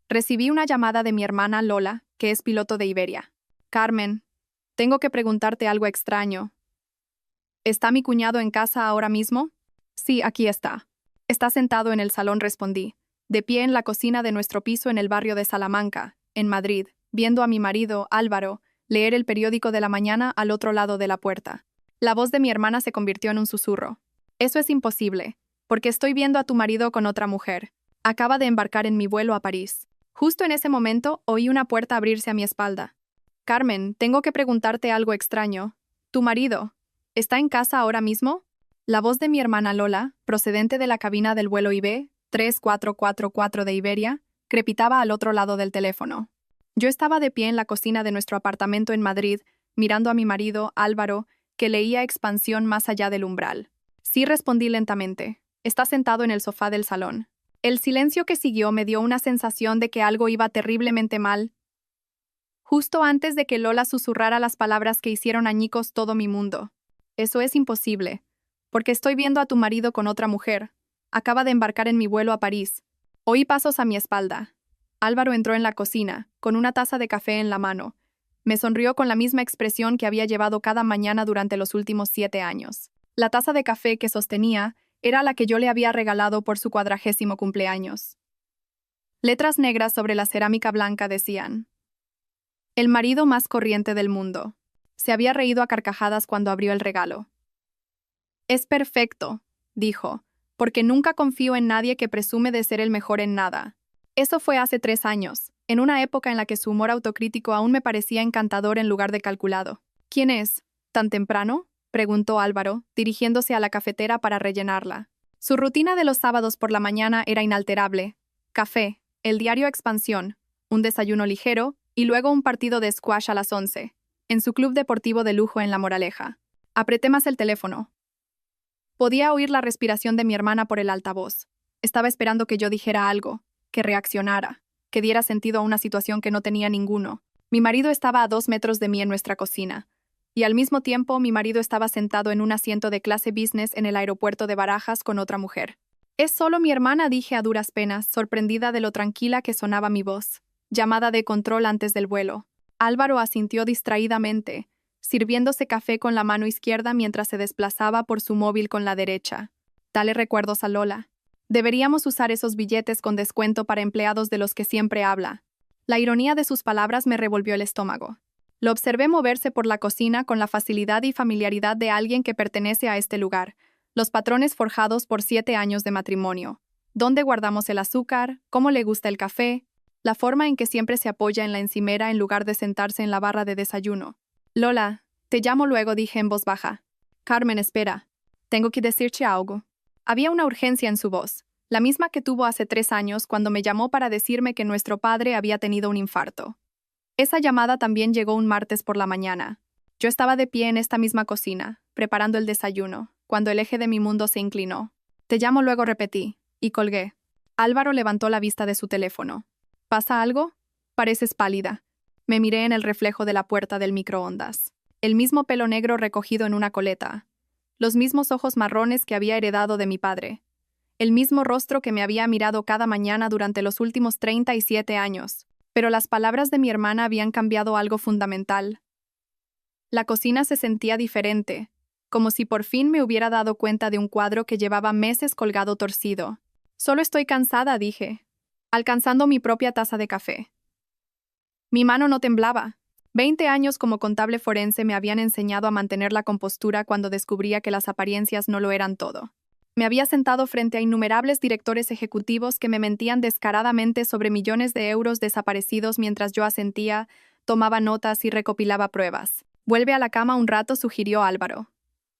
Recibí una llamada de mi hermana Lola, que es piloto de Iberia. Carmen, tengo que preguntarte algo extraño. ¿Está mi cuñado en casa ahora mismo? Sí, aquí está. Está sentado en el salón, respondí, de pie en la cocina de nuestro piso en el barrio de Salamanca, en Madrid, viendo a mi marido, Álvaro, leer el periódico de la mañana al otro lado de la puerta. La voz de mi hermana se convirtió en un susurro. Eso es imposible, porque estoy viendo a tu marido con otra mujer. Acaba de embarcar en mi vuelo a París. Justo en ese momento oí una puerta abrirse a mi espalda. Carmen, tengo que preguntarte algo extraño. ¿Tu marido está en casa ahora mismo? La voz de mi hermana Lola, procedente de la cabina del vuelo IB 3444 de Iberia, crepitaba al otro lado del teléfono. Yo estaba de pie en la cocina de nuestro apartamento en Madrid, mirando a mi marido, Álvaro, que leía Expansión más allá del umbral. Sí, respondí lentamente. Está sentado en el sofá del salón. El silencio que siguió me dio una sensación de que algo iba terriblemente mal, justo antes de que Lola susurrara las palabras que hicieron añicos todo mi mundo. Eso es imposible, porque estoy viendo a tu marido con otra mujer. Acaba de embarcar en mi vuelo a París. Oí pasos a mi espalda. Álvaro entró en la cocina, con una taza de café en la mano. Me sonrió con la misma expresión que había llevado cada mañana durante los últimos 7 años. La taza de café que sostenía era la que yo le había regalado por su 40º cumpleaños. Letras negras sobre la cerámica blanca decían: el marido más corriente del mundo. Se había reído a carcajadas cuando abrió el regalo. Es perfecto, dijo, porque nunca confío en nadie que presume de ser el mejor en nada. Eso fue hace 3 años, en una época en la que su humor autocrítico aún me parecía encantador en lugar de calculado. ¿Quién es? ¿Tan temprano?, preguntó Álvaro, dirigiéndose a la cafetera para rellenarla. Su rutina de los sábados por la mañana era inalterable. Café, el diario Expansión, un desayuno ligero y luego un partido de squash a las 11, en su club deportivo de lujo en La Moraleja. Apreté más el teléfono. Podía oír la respiración de mi hermana por el altavoz. Estaba esperando que yo dijera algo, que reaccionara, que diera sentido a una situación que no tenía ninguno. Mi marido estaba a 2 metros de mí en nuestra cocina, y al mismo tiempo mi marido estaba sentado en un asiento de clase business en el aeropuerto de Barajas con otra mujer. Es solo mi hermana, dije a duras penas, sorprendida de lo tranquila que sonaba mi voz. Llamada de control antes del vuelo. Álvaro asintió distraídamente, sirviéndose café con la mano izquierda mientras se desplazaba por su móvil con la derecha. Dale recuerdos a Lola. Deberíamos usar esos billetes con descuento para empleados de los que siempre habla. La ironía de sus palabras me revolvió el estómago. Lo observé moverse por la cocina con la facilidad y familiaridad de alguien que pertenece a este lugar, los patrones forjados por 7 años de matrimonio. ¿Dónde guardamos el azúcar? ¿Cómo le gusta el café? La forma en que siempre se apoya en la encimera en lugar de sentarse en la barra de desayuno. Lola, te llamo luego, dije en voz baja. Carmen, espera. Tengo que decirte algo. Había una urgencia en su voz, la misma que tuvo hace 3 años cuando me llamó para decirme que nuestro padre había tenido un infarto. Esa llamada también llegó un martes por la mañana. Yo estaba de pie en esta misma cocina, preparando el desayuno, cuando el eje de mi mundo se inclinó. Te llamo luego, repetí, y colgué. Álvaro levantó la vista de su teléfono. ¿Pasa algo? Pareces pálida. Me miré en el reflejo de la puerta del microondas. El mismo pelo negro recogido en una coleta. Los mismos ojos marrones que había heredado de mi padre. El mismo rostro que me había mirado cada mañana durante los últimos 37 años. Pero las palabras de mi hermana habían cambiado algo fundamental. La cocina se sentía diferente, como si por fin me hubiera dado cuenta de un cuadro que llevaba meses colgado torcido. Solo estoy cansada, dije, alcanzando mi propia taza de café. Mi mano no temblaba. 20 años como contable forense me habían enseñado a mantener la compostura cuando descubría que las apariencias no lo eran todo. Me había sentado frente a innumerables directores ejecutivos que me mentían descaradamente sobre millones de euros desaparecidos mientras yo asentía, tomaba notas y recopilaba pruebas. Vuelve a la cama un rato, sugirió Álvaro.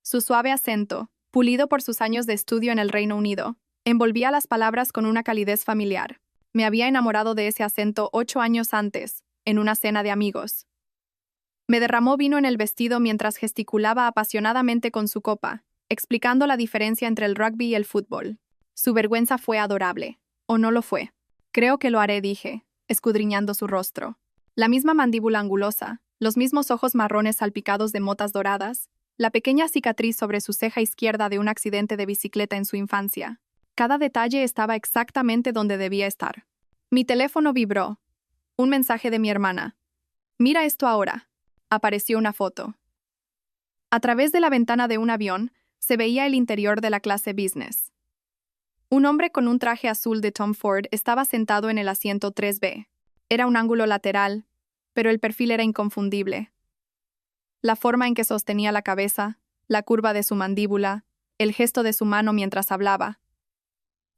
Su suave acento, pulido por sus años de estudio en el Reino Unido, envolvía las palabras con una calidez familiar. Me había enamorado de ese acento 8 años antes, en una cena de amigos. Me derramó vino en el vestido mientras gesticulaba apasionadamente con su copa, explicando la diferencia entre el rugby y el fútbol. Su vergüenza fue adorable. ¿O no lo fue? Creo que lo haré, dije, escudriñando su rostro. La misma mandíbula angulosa, los mismos ojos marrones salpicados de motas doradas, la pequeña cicatriz sobre su ceja izquierda de un accidente de bicicleta en su infancia. Cada detalle estaba exactamente donde debía estar. Mi teléfono vibró. Un mensaje de mi hermana. Mira esto ahora. Apareció una foto. A través de la ventana de un avión se veía el interior de la clase business. Un hombre con un traje azul de Tom Ford estaba sentado en el asiento 3B. Era un ángulo lateral, pero el perfil era inconfundible. La forma en que sostenía la cabeza, la curva de su mandíbula, el gesto de su mano mientras hablaba.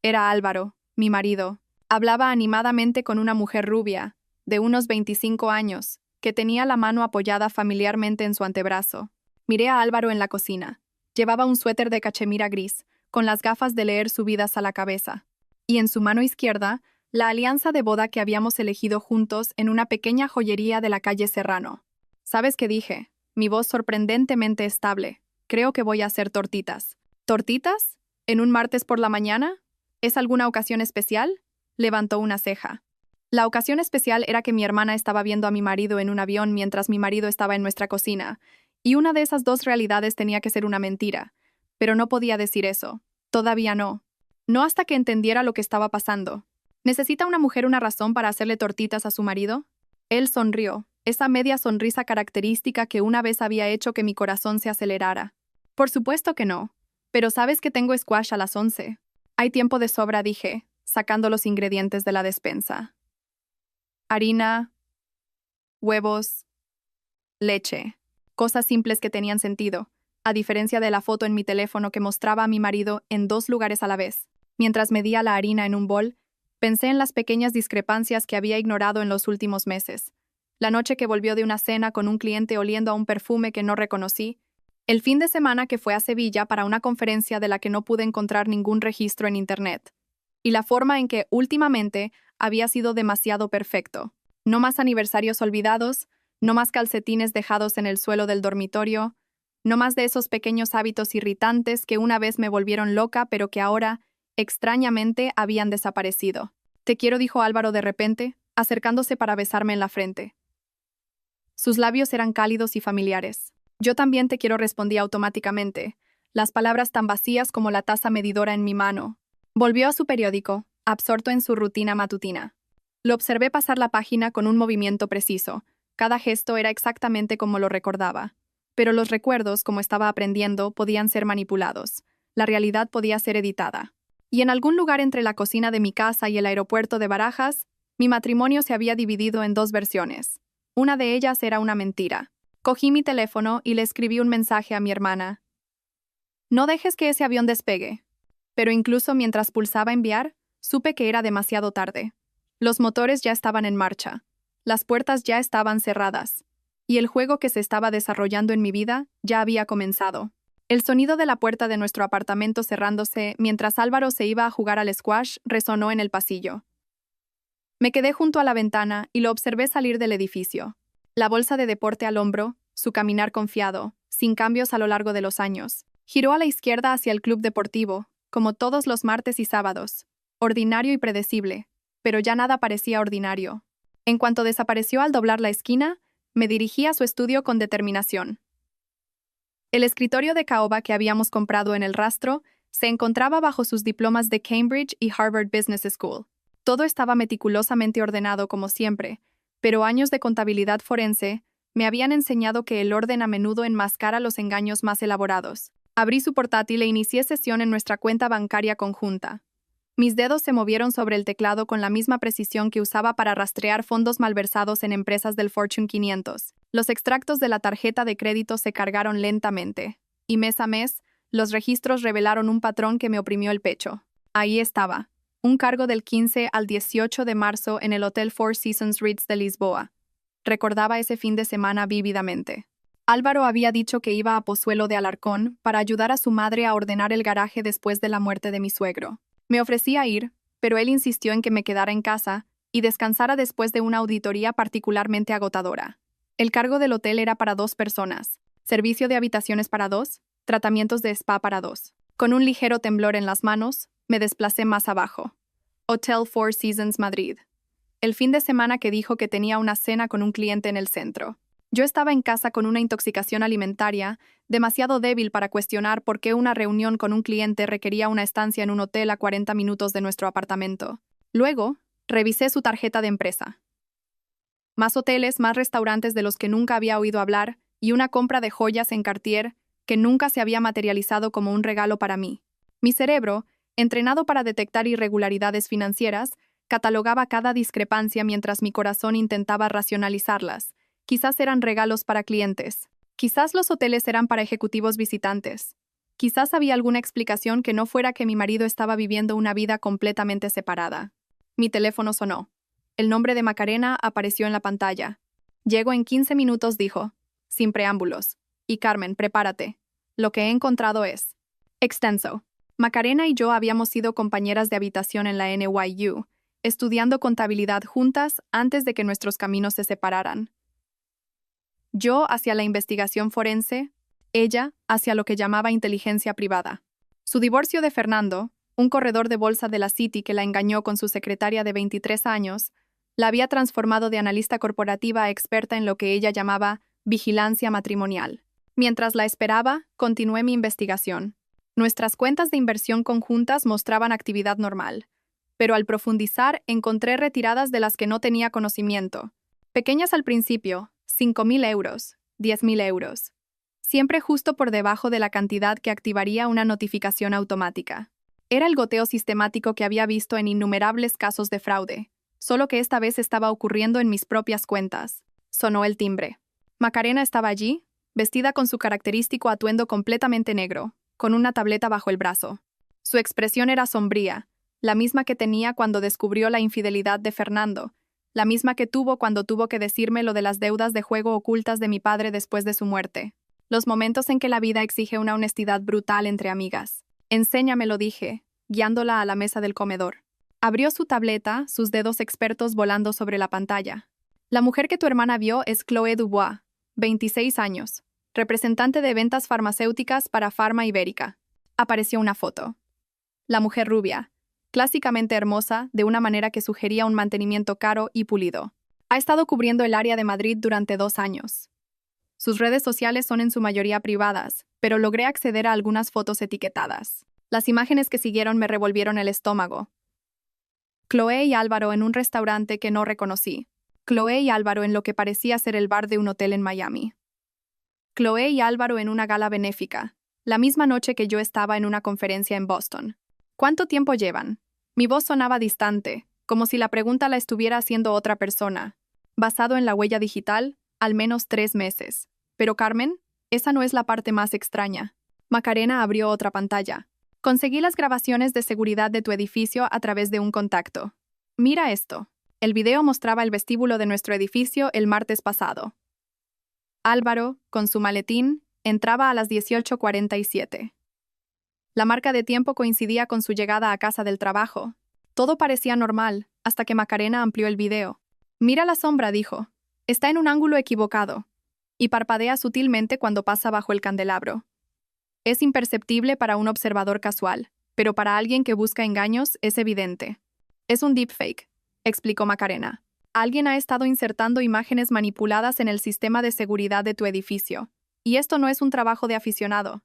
Era Álvaro, mi marido. Hablaba animadamente con una mujer rubia, de unos 25 años, que tenía la mano apoyada familiarmente en su antebrazo. Miré a Álvaro en la cocina. Llevaba un suéter de cachemira gris, con las gafas de leer subidas a la cabeza. Y en su mano izquierda, la alianza de boda que habíamos elegido juntos en una pequeña joyería de la calle Serrano. ¿Sabes qué dije? Mi voz sorprendentemente estable. Creo que voy a hacer tortitas. ¿Tortitas? ¿En un martes por la mañana? ¿Es alguna ocasión especial? Levantó una ceja. La ocasión especial era que mi hermana estaba viendo a mi marido en un avión mientras mi marido estaba en nuestra cocina, y una de esas dos realidades tenía que ser una mentira. Pero no podía decir eso. Todavía no. No hasta que entendiera lo que estaba pasando. ¿Necesita una mujer una razón para hacerle tortitas a su marido? Él sonrió, esa media sonrisa característica que una vez había hecho que mi corazón se acelerara. Por supuesto que no. Pero sabes que tengo squash a las 11. Hay tiempo de sobra, dije, sacando los ingredientes de la despensa. Harina, huevos, leche. Cosas simples que tenían sentido, a diferencia de la foto en mi teléfono que mostraba a mi marido en 2 lugares a la vez. Mientras medía la harina en un bol, pensé en las pequeñas discrepancias que había ignorado en los últimos meses. La noche que volvió de una cena con un cliente oliendo a un perfume que no reconocí, el fin de semana que fue a Sevilla para una conferencia de la que no pude encontrar ningún registro en Internet, y la forma en que, últimamente, había sido demasiado perfecto. No más aniversarios olvidados, no más calcetines dejados en el suelo del dormitorio, no más de esos pequeños hábitos irritantes que una vez me volvieron loca, pero que ahora, extrañamente, habían desaparecido. Te quiero, dijo Álvaro de repente, acercándose para besarme en la frente. Sus labios eran cálidos y familiares. Yo también te quiero, respondí automáticamente, las palabras tan vacías como la taza medidora en mi mano. Volvió a su periódico, absorto en su rutina matutina. Lo observé pasar la página con un movimiento preciso. Cada gesto era exactamente como lo recordaba. Pero los recuerdos, como estaba aprendiendo, podían ser manipulados. La realidad podía ser editada. Y en algún lugar entre la cocina de mi casa y el aeropuerto de Barajas, mi matrimonio se había dividido en 2 versiones. Una de ellas era una mentira. Cogí mi teléfono y le escribí un mensaje a mi hermana. No dejes que ese avión despegue. Pero incluso mientras pulsaba enviar, supe que era demasiado tarde. Los motores ya estaban en marcha. Las puertas ya estaban cerradas. Y el juego que se estaba desarrollando en mi vida ya había comenzado. El sonido de la puerta de nuestro apartamento cerrándose mientras Álvaro se iba a jugar al squash resonó en el pasillo. Me quedé junto a la ventana y lo observé salir del edificio. La bolsa de deporte al hombro, su caminar confiado, sin cambios a lo largo de los años. Giró a la izquierda hacia el club deportivo, como todos los martes y sábados. Ordinario y predecible, pero ya nada parecía ordinario. En cuanto desapareció al doblar la esquina, me dirigí a su estudio con determinación. El escritorio de caoba que habíamos comprado en el rastro se encontraba bajo sus diplomas de Cambridge y Harvard Business School. Todo estaba meticulosamente ordenado como siempre, pero años de contabilidad forense me habían enseñado que el orden a menudo enmascara los engaños más elaborados. Abrí su portátil e inicié sesión en nuestra cuenta bancaria conjunta. Mis dedos se movieron sobre el teclado con la misma precisión que usaba para rastrear fondos malversados en empresas del Fortune 500. Los extractos de la tarjeta de crédito se cargaron lentamente, y mes a mes, los registros revelaron un patrón que me oprimió el pecho. Ahí estaba, un cargo del 15 al 18 de marzo en el Hotel Four Seasons Ritz de Lisboa. Recordaba ese fin de semana vívidamente. Álvaro había dicho que iba a Pozuelo de Alarcón para ayudar a su madre a ordenar el garaje después de la muerte de mi suegro. Me ofrecí a ir, pero él insistió en que me quedara en casa y descansara después de una auditoría particularmente agotadora. El cargo del hotel era para 2 personas, servicio de habitaciones para 2, tratamientos de spa para 2. Con un ligero temblor en las manos, me desplacé más abajo. Hotel Four Seasons Madrid. El fin de semana que dijo que tenía una cena con un cliente en el centro. Yo estaba en casa con una intoxicación alimentaria, demasiado débil para cuestionar por qué una reunión con un cliente requería una estancia en un hotel a 40 minutos de nuestro apartamento. Luego, Revisé su tarjeta de empresa. Más hoteles, más restaurantes de los que nunca había oído hablar y una compra de joyas en Cartier que nunca se había materializado como un regalo para mí. Mi cerebro, entrenado para detectar irregularidades financieras, catalogaba cada discrepancia mientras mi corazón intentaba racionalizarlas. Quizás eran regalos para clientes. Quizás los hoteles eran para ejecutivos visitantes. Quizás había alguna explicación que no fuera que mi marido estaba viviendo una vida completamente separada. Mi teléfono sonó. El nombre de Macarena apareció en la pantalla. Llego en 15 minutos, dijo, sin preámbulos. Y Carmen, prepárate. Lo que he encontrado es extenso. Macarena y yo habíamos sido compañeras de habitación en la NYU, estudiando contabilidad juntas antes de que nuestros caminos se separaran. Yo hacia la investigación forense, ella hacia lo que llamaba inteligencia privada. Su divorcio de Fernando, un corredor de bolsa de la Citi que la engañó con su secretaria de 23 años, la había transformado de analista corporativa a experta en lo que ella llamaba vigilancia matrimonial. Mientras la esperaba, continué mi investigación. Nuestras cuentas de inversión conjuntas mostraban actividad normal, pero al profundizar encontré retiradas de las que no tenía conocimiento. Pequeñas al principio, 5.000 euros, 10.000 euros. Siempre justo por debajo de la cantidad que activaría una notificación automática. Era el goteo sistemático que había visto en innumerables casos de fraude, solo que esta vez estaba ocurriendo en mis propias cuentas. Sonó el timbre. Macarena estaba allí, vestida con su característico atuendo completamente negro, con una tableta bajo el brazo. Su expresión era sombría, la misma que tenía cuando descubrió la infidelidad de Fernando, la misma que tuvo cuando tuvo que decirme lo de las deudas de juego ocultas de mi padre después de su muerte. Los momentos en que la vida exige una honestidad brutal entre amigas. Enséñamelo, dije, guiándola a la mesa del comedor. Abrió su tableta, sus dedos expertos volando sobre la pantalla. La mujer que tu hermana vio es Chloé Dubois, 26 años, representante de ventas farmacéuticas para Pharma Ibérica. Apareció una foto. La mujer rubia, clásicamente hermosa, de una manera que sugería un mantenimiento caro y pulido. Ha estado cubriendo el área de Madrid durante 2 años. Sus redes sociales son en su mayoría privadas, pero logré acceder a algunas fotos etiquetadas. Las imágenes que siguieron me revolvieron el estómago. Chloé y Álvaro en un restaurante que no reconocí. Chloé y Álvaro en lo que parecía ser el bar de un hotel en Miami. Chloé y Álvaro en una gala benéfica, la misma noche que yo estaba en una conferencia en Boston. ¿Cuánto tiempo llevan? Mi voz sonaba distante, como si la pregunta la estuviera haciendo otra persona. Basado en la huella digital, al menos 3 meses. Pero Carmen, esa no es la parte más extraña. Macarena abrió otra pantalla. Conseguí las grabaciones de seguridad de tu edificio a través de un contacto. Mira esto. El video mostraba el vestíbulo de nuestro edificio el martes pasado. Álvaro, con su maletín, entraba a las 18:47. La marca de tiempo coincidía con su llegada a casa del trabajo. Todo parecía normal, hasta que Macarena amplió el video. Mira la sombra, dijo. Está en un ángulo equivocado. Y parpadea sutilmente cuando pasa bajo el candelabro. Es imperceptible para un observador casual, pero para alguien que busca engaños es evidente. Es un deepfake, explicó Macarena. Alguien ha estado insertando imágenes manipuladas en el sistema de seguridad de tu edificio. Y esto no es un trabajo de aficionado.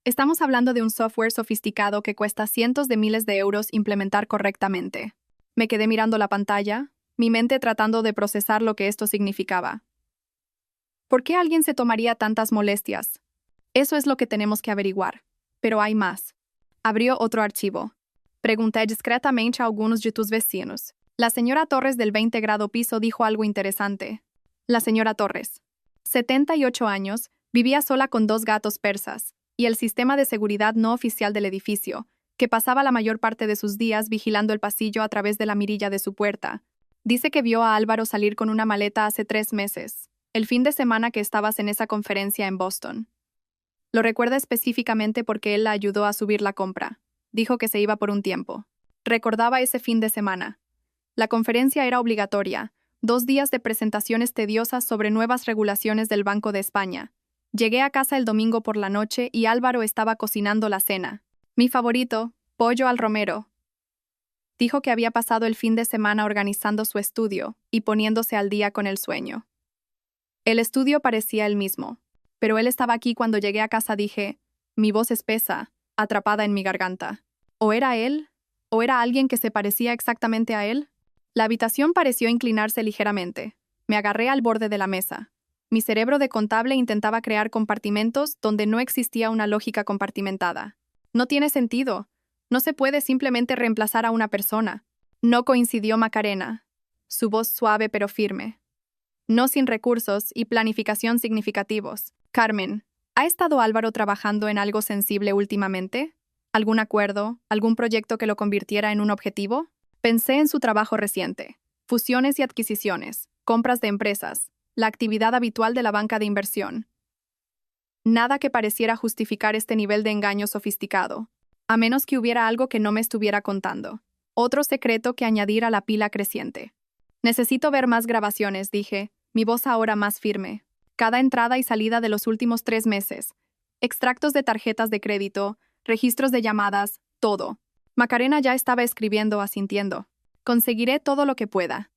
Estamos hablando de un software sofisticado que cuesta cientos de miles de euros implementar correctamente. Me quedé mirando la pantalla, mi mente tratando de procesar lo que esto significaba. ¿Por qué alguien se tomaría tantas molestias? Eso es lo que tenemos que averiguar. Pero hay más. Abrió otro archivo. Pregunté discretamente a algunos de tus vecinos. La señora Torres del 20 grado piso dijo algo interesante. La señora Torres, 78 años, vivía sola con 2 gatos persas, y el sistema de seguridad no oficial del edificio, que pasaba la mayor parte de sus días vigilando el pasillo a través de la mirilla de su puerta. Dice que vio a Álvaro salir con una maleta hace 3 meses, el fin de semana que estabas en esa conferencia en Boston. Lo recuerda específicamente porque él la ayudó a subir la compra. Dijo que se iba por un tiempo. Recordaba ese fin de semana. La conferencia era obligatoria, 2 días de presentaciones tediosas sobre nuevas regulaciones del Banco de España. Llegué a casa el domingo por la noche y Álvaro estaba cocinando la cena. Mi favorito, pollo al romero. Dijo que había pasado el fin de semana organizando su estudio y poniéndose al día con el sueño. El estudio parecía el mismo, pero él estaba aquí cuando llegué a casa. Dije, mi voz espesa, atrapada en mi garganta. ¿O era él? ¿O era alguien que se parecía exactamente a él? La habitación pareció inclinarse ligeramente. Me agarré al borde de la mesa. Mi cerebro de contable intentaba crear compartimentos donde no existía una lógica compartimentada. No tiene sentido. No se puede simplemente reemplazar a una persona. No coincidió Macarena. Su voz suave pero firme. No sin recursos y planificación significativos. Carmen, ¿ha estado Álvaro trabajando en algo sensible últimamente? ¿Algún acuerdo? ¿Algún proyecto que lo convirtiera en un objetivo? Pensé en su trabajo reciente. Fusiones y adquisiciones, compras de empresas, la actividad habitual de la banca de inversión. Nada que pareciera justificar este nivel de engaño sofisticado, a menos que hubiera algo que no me estuviera contando. Otro secreto que añadir a la pila creciente. Necesito ver más grabaciones, dije, mi voz ahora más firme. Cada entrada y salida de los últimos 3 meses. Extractos de tarjetas de crédito, registros de llamadas, todo. Macarena ya estaba escribiendo, asintiendo. Conseguiré todo lo que pueda.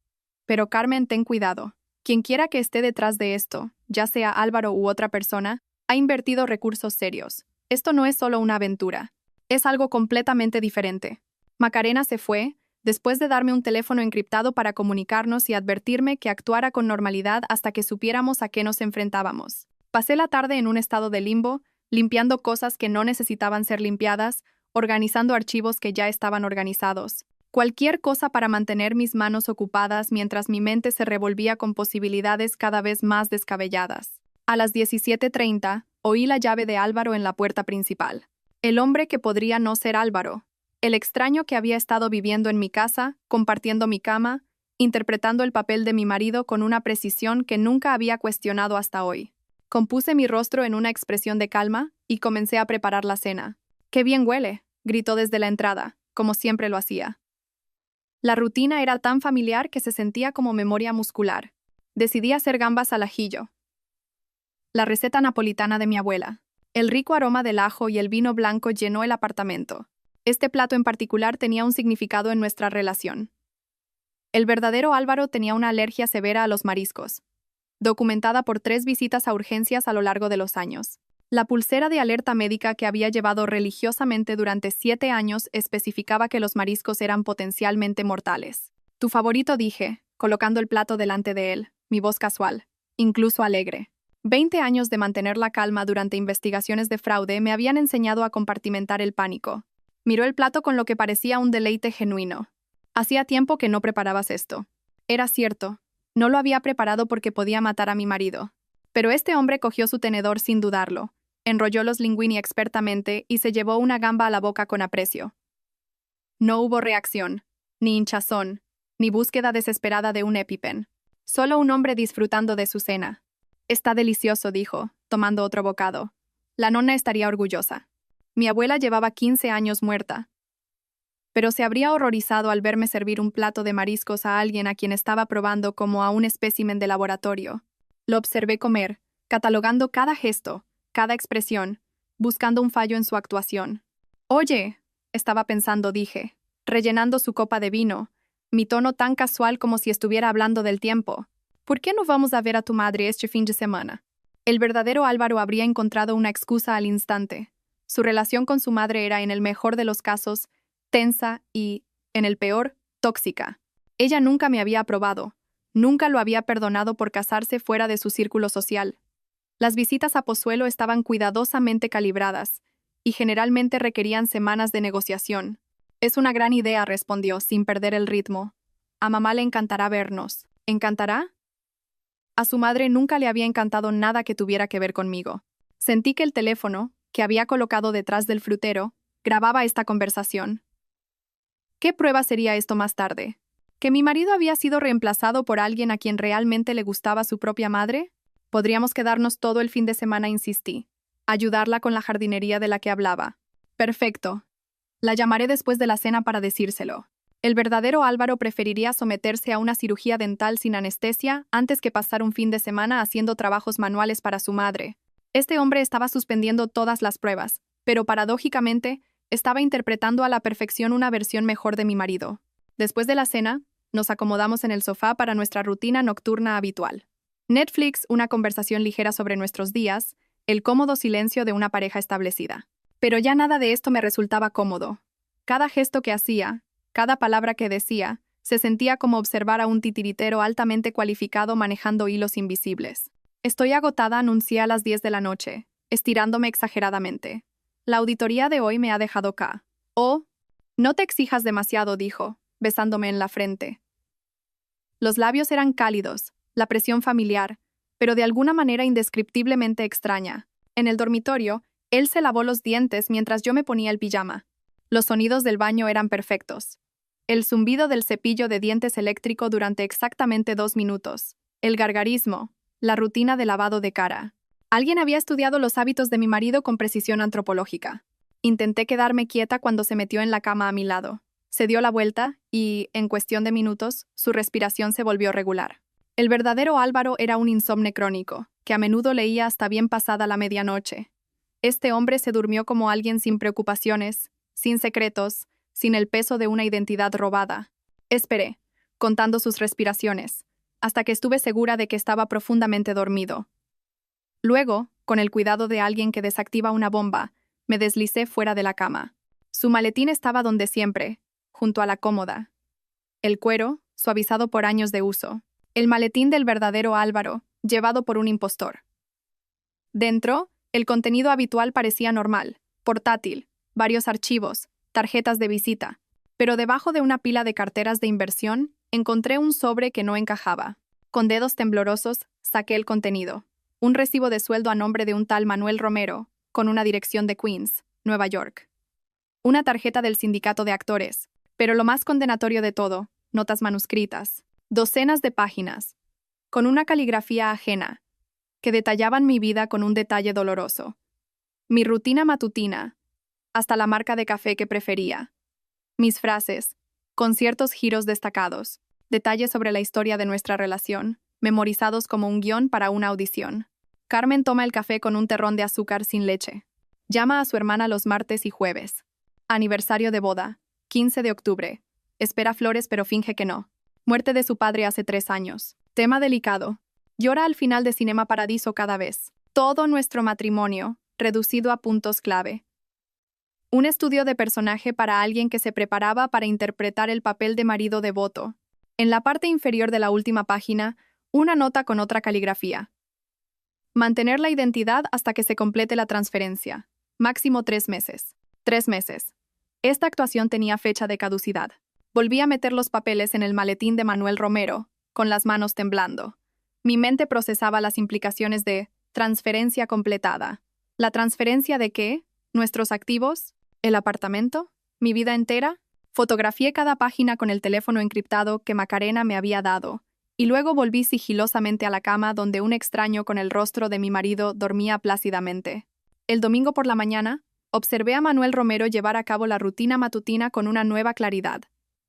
Pero Carmen, ten cuidado. Quien quiera que esté detrás de esto, ya sea Álvaro u otra persona, ha invertido recursos serios. Esto no es solo una aventura. Es algo completamente diferente. Macarena se fue, después de darme un teléfono encriptado para comunicarnos y advertirme que actuara con normalidad hasta que supiéramos a qué nos enfrentábamos. Pasé la tarde en un estado de limbo, limpiando cosas que no necesitaban ser limpiadas, organizando archivos que ya estaban organizados. Cualquier cosa para mantener mis manos ocupadas mientras mi mente se revolvía con posibilidades cada vez más descabelladas. A las 17:30, oí la llave de Álvaro en la puerta principal. El hombre que podría no ser Álvaro. El extraño que había estado viviendo en mi casa, compartiendo mi cama, interpretando el papel de mi marido con una precisión que nunca había cuestionado hasta hoy. Compuse mi rostro en una expresión de calma y comencé a preparar la cena. ¡Qué bien huele!, gritó desde la entrada, como siempre lo hacía. La rutina era tan familiar que se sentía como memoria muscular. Decidí hacer gambas al ajillo. La receta napolitana de mi abuela. El rico aroma del ajo y el vino blanco llenó el apartamento. Este plato en particular tenía un significado en nuestra relación. El verdadero Álvaro tenía una alergia severa a los mariscos, documentada por 3 visitas a urgencias a lo largo de los años. La pulsera de alerta médica que había llevado religiosamente durante 7 años especificaba que los mariscos eran potencialmente mortales. Tu favorito, dije, colocando el plato delante de él, mi voz casual, incluso alegre. 20 años de mantener la calma durante investigaciones de fraude me habían enseñado a compartimentar el pánico. Miró el plato con lo que parecía un deleite genuino. Hacía tiempo que no preparabas esto. Era cierto, no lo había preparado porque podía matar a mi marido. Pero este hombre cogió su tenedor sin dudarlo, enrolló los linguini expertamente y se llevó una gamba a la boca con aprecio. No hubo reacción, ni hinchazón, ni búsqueda desesperada de un EpiPen. Solo un hombre disfrutando de su cena. Está delicioso, dijo, tomando otro bocado. La nonna estaría orgullosa. Mi abuela llevaba 15 años muerta. Pero se habría horrorizado al verme servir un plato de mariscos a alguien a quien estaba probando como a un espécimen de laboratorio. Lo observé comer, catalogando cada gesto, cada expresión, buscando un fallo en su actuación. Oye, estaba pensando, dije, rellenando su copa de vino, mi tono tan casual como si estuviera hablando del tiempo. ¿Por qué no vamos a ver a tu madre este fin de semana? El verdadero Álvaro habría encontrado una excusa al instante. Su relación con su madre era, en el mejor de los casos, tensa y, en el peor, tóxica. Ella nunca me había aprobado, nunca lo había perdonado por casarse fuera de su círculo social. Las visitas a Pozuelo estaban cuidadosamente calibradas y generalmente requerían semanas de negociación. Es una gran idea, respondió, sin perder el ritmo. A mamá le encantará vernos. ¿Encantará? A su madre nunca le había encantado nada que tuviera que ver conmigo. Sentí que el teléfono, que había colocado detrás del frutero, grababa esta conversación. ¿Qué prueba sería esto más tarde? ¿Que mi marido había sido reemplazado por alguien a quien realmente le gustaba su propia madre? Podríamos quedarnos todo el fin de semana, insistí. Ayudarla con la jardinería de la que hablaba. Perfecto. La llamaré después de la cena para decírselo. El verdadero Álvaro preferiría someterse a una cirugía dental sin anestesia antes que pasar un fin de semana haciendo trabajos manuales para su madre. Este hombre estaba suspendiendo todas las pruebas, pero paradójicamente, estaba interpretando a la perfección una versión mejor de mi marido. Después de la cena, nos acomodamos en el sofá para nuestra rutina nocturna habitual. Netflix, una conversación ligera sobre nuestros días, el cómodo silencio de una pareja establecida. Pero ya nada de esto me resultaba cómodo. Cada gesto que hacía, cada palabra que decía, Se sentía como observar a un titiritero altamente cualificado manejando hilos invisibles. Estoy agotada, anuncié a las 10 de la noche, estirándome exageradamente. La auditoría de hoy me ha dejado ca. Oh, no te exijas demasiado, dijo, besándome en la frente. Los labios eran cálidos, la presión familiar, pero de alguna manera indescriptiblemente extraña. En el dormitorio, él se lavó los dientes mientras yo me ponía el pijama. Los sonidos del baño eran perfectos. El zumbido del cepillo de dientes eléctrico durante exactamente 2 minutos. El gargarismo. La rutina de lavado de cara. Alguien había estudiado los hábitos de mi marido con precisión antropológica. Intenté quedarme quieta cuando se metió en la cama a mi lado. Se dio la vuelta y, en cuestión de minutos, su respiración se volvió regular. El verdadero Álvaro era un insomne crónico, que a menudo leía hasta bien pasada la medianoche. Este hombre se durmió como alguien sin preocupaciones, sin secretos, sin el peso de una identidad robada. Esperé, contando sus respiraciones, hasta que estuve segura de que estaba profundamente dormido. Luego, con el cuidado de alguien que desactiva una bomba, me deslicé fuera de la cama. Su maletín estaba donde siempre, junto a la cómoda. El cuero, suavizado por años de uso. El maletín del verdadero Álvaro, llevado por un impostor. Dentro, el contenido habitual parecía normal, portátil, varios archivos, tarjetas de visita. Pero debajo de una pila de carteras de inversión, encontré un sobre que no encajaba. Con dedos temblorosos, saqué el contenido. Un recibo de sueldo a nombre de un tal Manuel Romero, con una dirección de Queens, Nueva York. Una tarjeta del sindicato de actores, pero lo más condenatorio de todo, notas manuscritas, docenas de páginas, con una caligrafía ajena, que detallaban mi vida con un detalle doloroso. Mi rutina matutina, hasta la marca de café que prefería. Mis frases, con ciertos giros destacados, detalles sobre la historia de nuestra relación, memorizados como un guión para una audición. Carmen toma el café con un terrón de azúcar sin leche. Llama a su hermana los martes y jueves. Aniversario de boda, 15 de octubre. Espera flores pero finge que no. Muerte de su padre hace 3 años. Tema delicado. Llora al final de Cinema Paradiso cada vez. Todo nuestro matrimonio, reducido a puntos clave. Un estudio de personaje para alguien que se preparaba para interpretar el papel de marido devoto. En la parte inferior de la última página, una nota con otra caligrafía. Mantener la identidad hasta que se complete la transferencia. Máximo 3 meses. 3 meses. Esta actuación tenía fecha de caducidad. Volví a meter los papeles en el maletín de Manuel Romero, con las manos temblando. Mi mente procesaba las implicaciones de transferencia completada. ¿La transferencia de qué? ¿Nuestros activos? ¿El apartamento? ¿Mi vida entera? Fotografié cada página con el teléfono encriptado que Macarena me había dado, y luego volví sigilosamente a la cama donde un extraño con el rostro de mi marido dormía plácidamente. El domingo por la mañana, observé a Manuel Romero llevar a cabo la rutina matutina con una nueva claridad.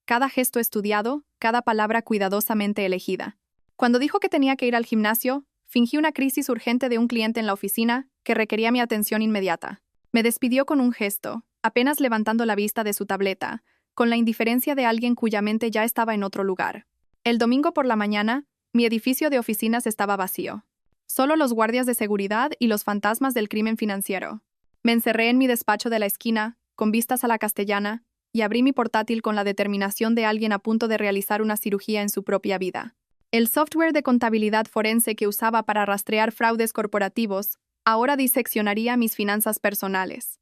Cada gesto estudiado, cada palabra cuidadosamente elegida. Cuando dijo que tenía que ir al gimnasio, fingí una crisis urgente de un cliente en la oficina que requería mi atención inmediata. Me despidió con un gesto, apenas levantando la vista de su tableta, con la indiferencia de alguien cuya mente ya estaba en otro lugar. El domingo por la mañana, mi edificio de oficinas estaba vacío. Solo los guardias de seguridad y los fantasmas del crimen financiero. Me encerré en mi despacho de la esquina, con vistas a la Castellana, y abrí mi portátil con la determinación de alguien a punto de realizar una cirugía en su propia vida. El software de contabilidad forense que usaba para rastrear fraudes corporativos ahora diseccionaría mis finanzas personales.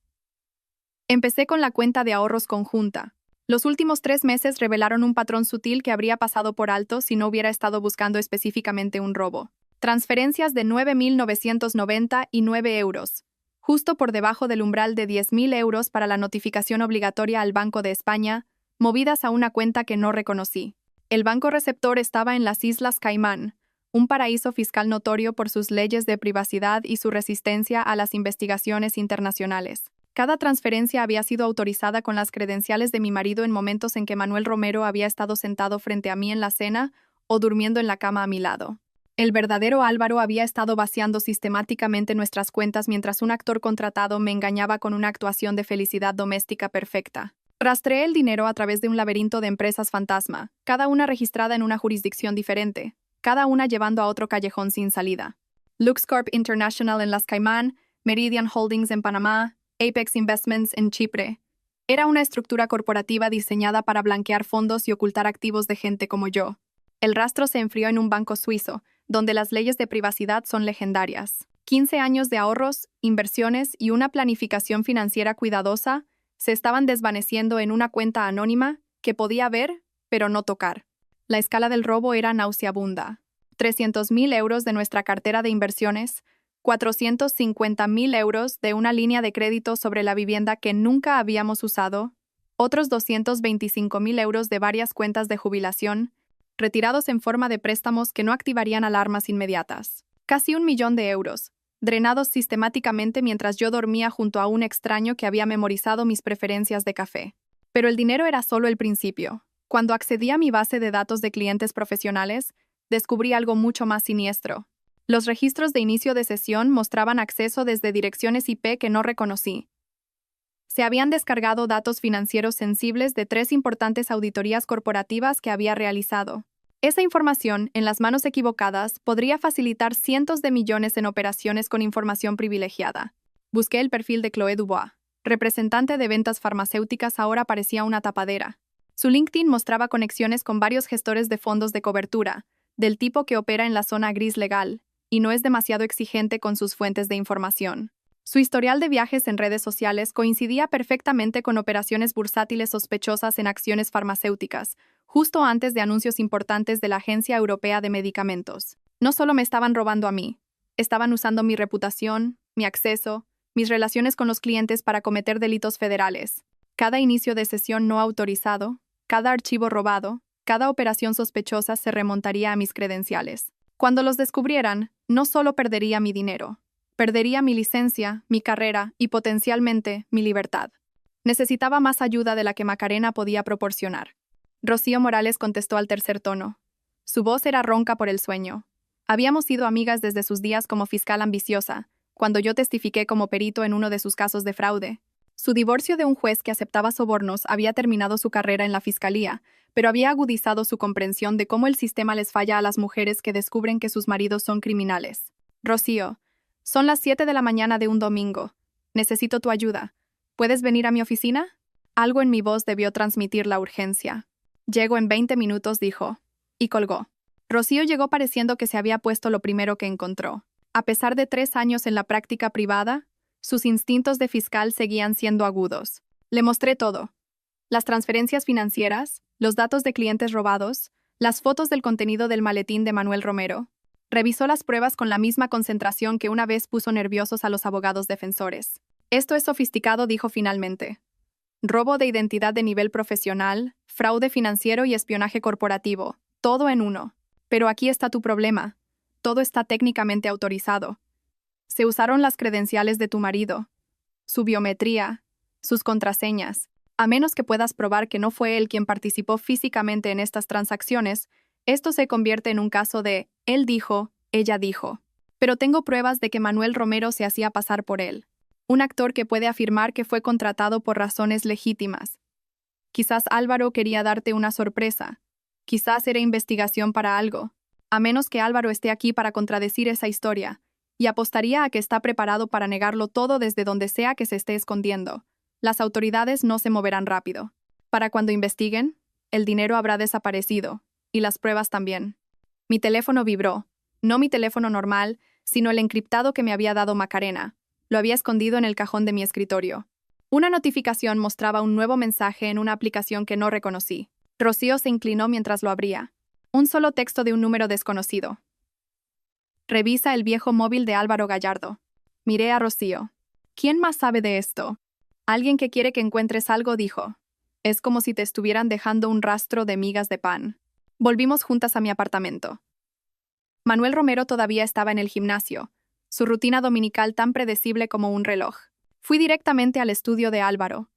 Empecé con la cuenta de ahorros conjunta. Los últimos 3 meses revelaron un patrón sutil que habría pasado por alto si no hubiera estado buscando específicamente un robo. Transferencias de 9.999 euros, justo por debajo del umbral de 10.000 euros para la notificación obligatoria al Banco de España, movidas a una cuenta que no reconocí. El banco receptor estaba en las Islas Caimán, un paraíso fiscal notorio por sus leyes de privacidad y su resistencia a las investigaciones internacionales. Cada transferencia había sido autorizada con las credenciales de mi marido en momentos en que Manuel Romero había estado sentado frente a mí en la cena o durmiendo en la cama a mi lado. El verdadero Álvaro había estado vaciando sistemáticamente nuestras cuentas mientras un actor contratado me engañaba con una actuación de felicidad doméstica perfecta. Rastreé el dinero a través de un laberinto de empresas fantasma, cada una registrada en una jurisdicción diferente, cada una llevando a otro callejón sin salida. LuxCorp International en las Caimán, Meridian Holdings en Panamá, Apex Investments en Chipre. Era una estructura corporativa diseñada para blanquear fondos y ocultar activos de gente como yo. El rastro se enfrió en un banco suizo, donde las leyes de privacidad son legendarias. 15 años de ahorros, inversiones y una planificación financiera cuidadosa se estaban desvaneciendo en una cuenta anónima que podía ver, pero no tocar. La escala del robo era nauseabunda. 300.000 euros de nuestra cartera de inversiones, 450.000 euros de una línea de crédito sobre la vivienda que nunca habíamos usado, otros 225.000 euros de varias cuentas de jubilación, retirados en forma de préstamos que no activarían alarmas inmediatas. Casi 1.000.000 de euros, drenados sistemáticamente mientras yo dormía junto a un extraño que había memorizado mis preferencias de café. Pero el dinero era solo el principio. Cuando accedí a mi base de datos de clientes profesionales, descubrí algo mucho más siniestro. Los registros de inicio de sesión mostraban acceso desde direcciones IP que no reconocí. Se habían descargado datos financieros sensibles de 3 importantes auditorías corporativas que había realizado. Esa información, en las manos equivocadas, podría facilitar cientos de millones en operaciones con información privilegiada. Busqué el perfil de Chloé Dubois. Representante de ventas farmacéuticas, ahora parecía una tapadera. Su LinkedIn mostraba conexiones con varios gestores de fondos de cobertura, del tipo que opera en la zona gris legal, y no es demasiado exigente con sus fuentes de información. Su historial de viajes en redes sociales coincidía perfectamente con operaciones bursátiles sospechosas en acciones farmacéuticas, justo antes de anuncios importantes de la Agencia Europea de Medicamentos. No solo me estaban robando a mí, estaban usando mi reputación, mi acceso, mis relaciones con los clientes para cometer delitos federales. Cada inicio de sesión no autorizado, cada archivo robado, cada operación sospechosa se remontaría a mis credenciales. Cuando los descubrieran, no solo perdería mi dinero, perdería mi licencia, mi carrera y potencialmente mi libertad. Necesitaba más ayuda de la que Macarena podía proporcionar. Rocío Morales contestó al tercer tono. Su voz era ronca por el sueño. Habíamos sido amigas desde sus días como fiscal ambiciosa, cuando yo testifiqué como perito en uno de sus casos de fraude. Su divorcio de un juez que aceptaba sobornos había terminado su carrera en la fiscalía, pero había agudizado su comprensión de cómo el sistema les falla a las mujeres que descubren que sus maridos son criminales. Rocío, son las 7 de la mañana de un domingo. Necesito tu ayuda. ¿Puedes venir a mi oficina? Algo en mi voz debió transmitir la urgencia. Llego en 20 minutos, dijo. Y colgó. Rocío llegó pareciendo que se había puesto lo primero que encontró. A pesar de 3 años en la práctica privada, sus instintos de fiscal seguían siendo agudos. Le mostré todo. Las transferencias financieras, los datos de clientes robados, las fotos del contenido del maletín de Manuel Romero. Revisó las pruebas con la misma concentración que una vez puso nerviosos a los abogados defensores. Esto es sofisticado, dijo finalmente. Robo de identidad de nivel profesional, fraude financiero y espionaje corporativo, todo en uno. Pero aquí está tu problema. Todo está técnicamente autorizado. Se usaron las credenciales de tu marido, su biometría, sus contraseñas. A menos que puedas probar que no fue él quien participó físicamente en estas transacciones, esto se convierte en un caso de él dijo, ella dijo. Pero tengo pruebas de que Manuel Romero se hacía pasar por él. Un actor que puede afirmar que fue contratado por razones legítimas. Quizás Álvaro quería darte una sorpresa. Quizás era investigación para algo. A menos que Álvaro esté aquí para contradecir esa historia. Y apostaría a que está preparado para negarlo todo desde donde sea que se esté escondiendo. Las autoridades no se moverán rápido. Para cuando investiguen, el dinero habrá desaparecido. Y las pruebas también. Mi teléfono vibró. No mi teléfono normal, sino el encriptado que me había dado Macarena. Lo había escondido en el cajón de mi escritorio. Una notificación mostraba un nuevo mensaje en una aplicación que no reconocí. Rocío se inclinó mientras lo abría. Un solo texto de un número desconocido. Revisa el viejo móvil de Álvaro Gallardo. Miré a Rocío. ¿Quién más sabe de esto? Alguien que quiere que encuentres algo, dijo. Es como si te estuvieran dejando un rastro de migas de pan. Volvimos juntas a mi apartamento. Manuel Romero todavía estaba en el gimnasio, su rutina dominical tan predecible como un reloj. Fui directamente al estudio de Álvaro,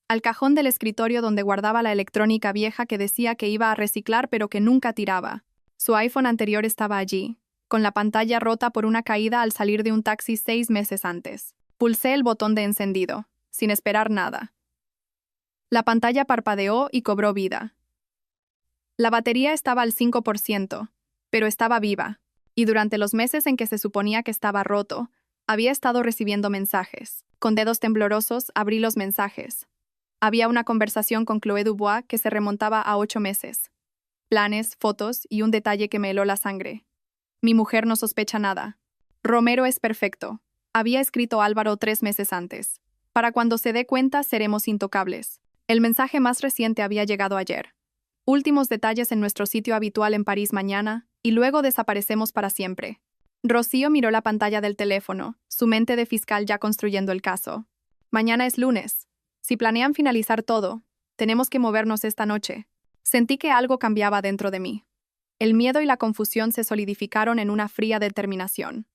al cajón del escritorio donde guardaba la electrónica vieja que decía que iba a reciclar pero que nunca tiraba. Su iPhone anterior estaba allí, con la pantalla rota por una caída al salir de un taxi 6 meses antes. Pulsé el botón de encendido, sin esperar nada. La pantalla parpadeó y cobró vida. La batería estaba al 5%, pero estaba viva, y durante los meses en que se suponía que estaba roto, había estado recibiendo mensajes. Con dedos temblorosos abrí los mensajes. Había una conversación con Chloé Dubois que se remontaba a 8 meses. Planes, fotos y un detalle que me heló la sangre. Mi mujer no sospecha nada. Romero es perfecto. Había escrito Álvaro 3 meses antes. Para cuando se dé cuenta, seremos intocables. El mensaje más reciente había llegado ayer. Últimos detalles en nuestro sitio habitual en París mañana, y luego desaparecemos para siempre. Rocío miró la pantalla del teléfono, su mente de fiscal ya construyendo el caso. Mañana es lunes. Si planean finalizar todo, tenemos que movernos esta noche. Sentí que algo cambiaba dentro de mí. El miedo y la confusión se solidificaron en una fría determinación.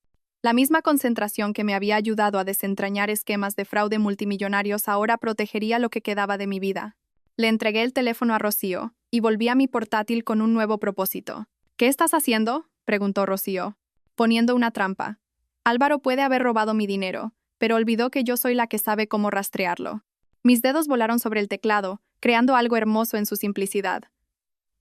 La misma concentración que me había ayudado a desentrañar esquemas de fraude multimillonarios ahora protegería lo que quedaba de mi vida. Le entregué el teléfono a Rocío y volví a mi portátil con un nuevo propósito. ¿Qué estás haciendo?, preguntó Rocío. Poniendo una trampa. Álvaro puede haber robado mi dinero, pero olvidó que yo soy la que sabe cómo rastrearlo. Mis dedos volaron sobre el teclado, creando algo hermoso en su simplicidad.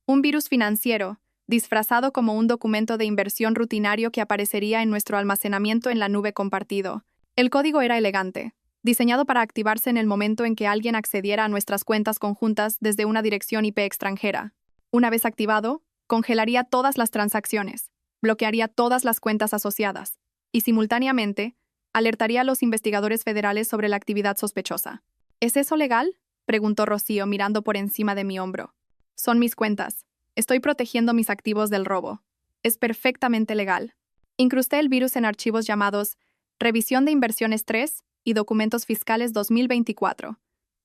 Un virus financiero, disfrazado como un documento de inversión rutinario que aparecería en nuestro almacenamiento en la nube compartido. El código era elegante, diseñado para activarse en el momento en que alguien accediera a nuestras cuentas conjuntas desde una dirección IP extranjera. Una vez activado, congelaría todas las transacciones, bloquearía todas las cuentas asociadas y, simultáneamente, alertaría a los investigadores federales sobre la actividad sospechosa. ¿Es eso legal?, preguntó Rocío mirando por encima de mi hombro. Son mis cuentas. Estoy protegiendo mis activos del robo. Es perfectamente legal. Incrusté el virus en archivos llamados Revisión de Inversiones 3 y Documentos Fiscales 2024.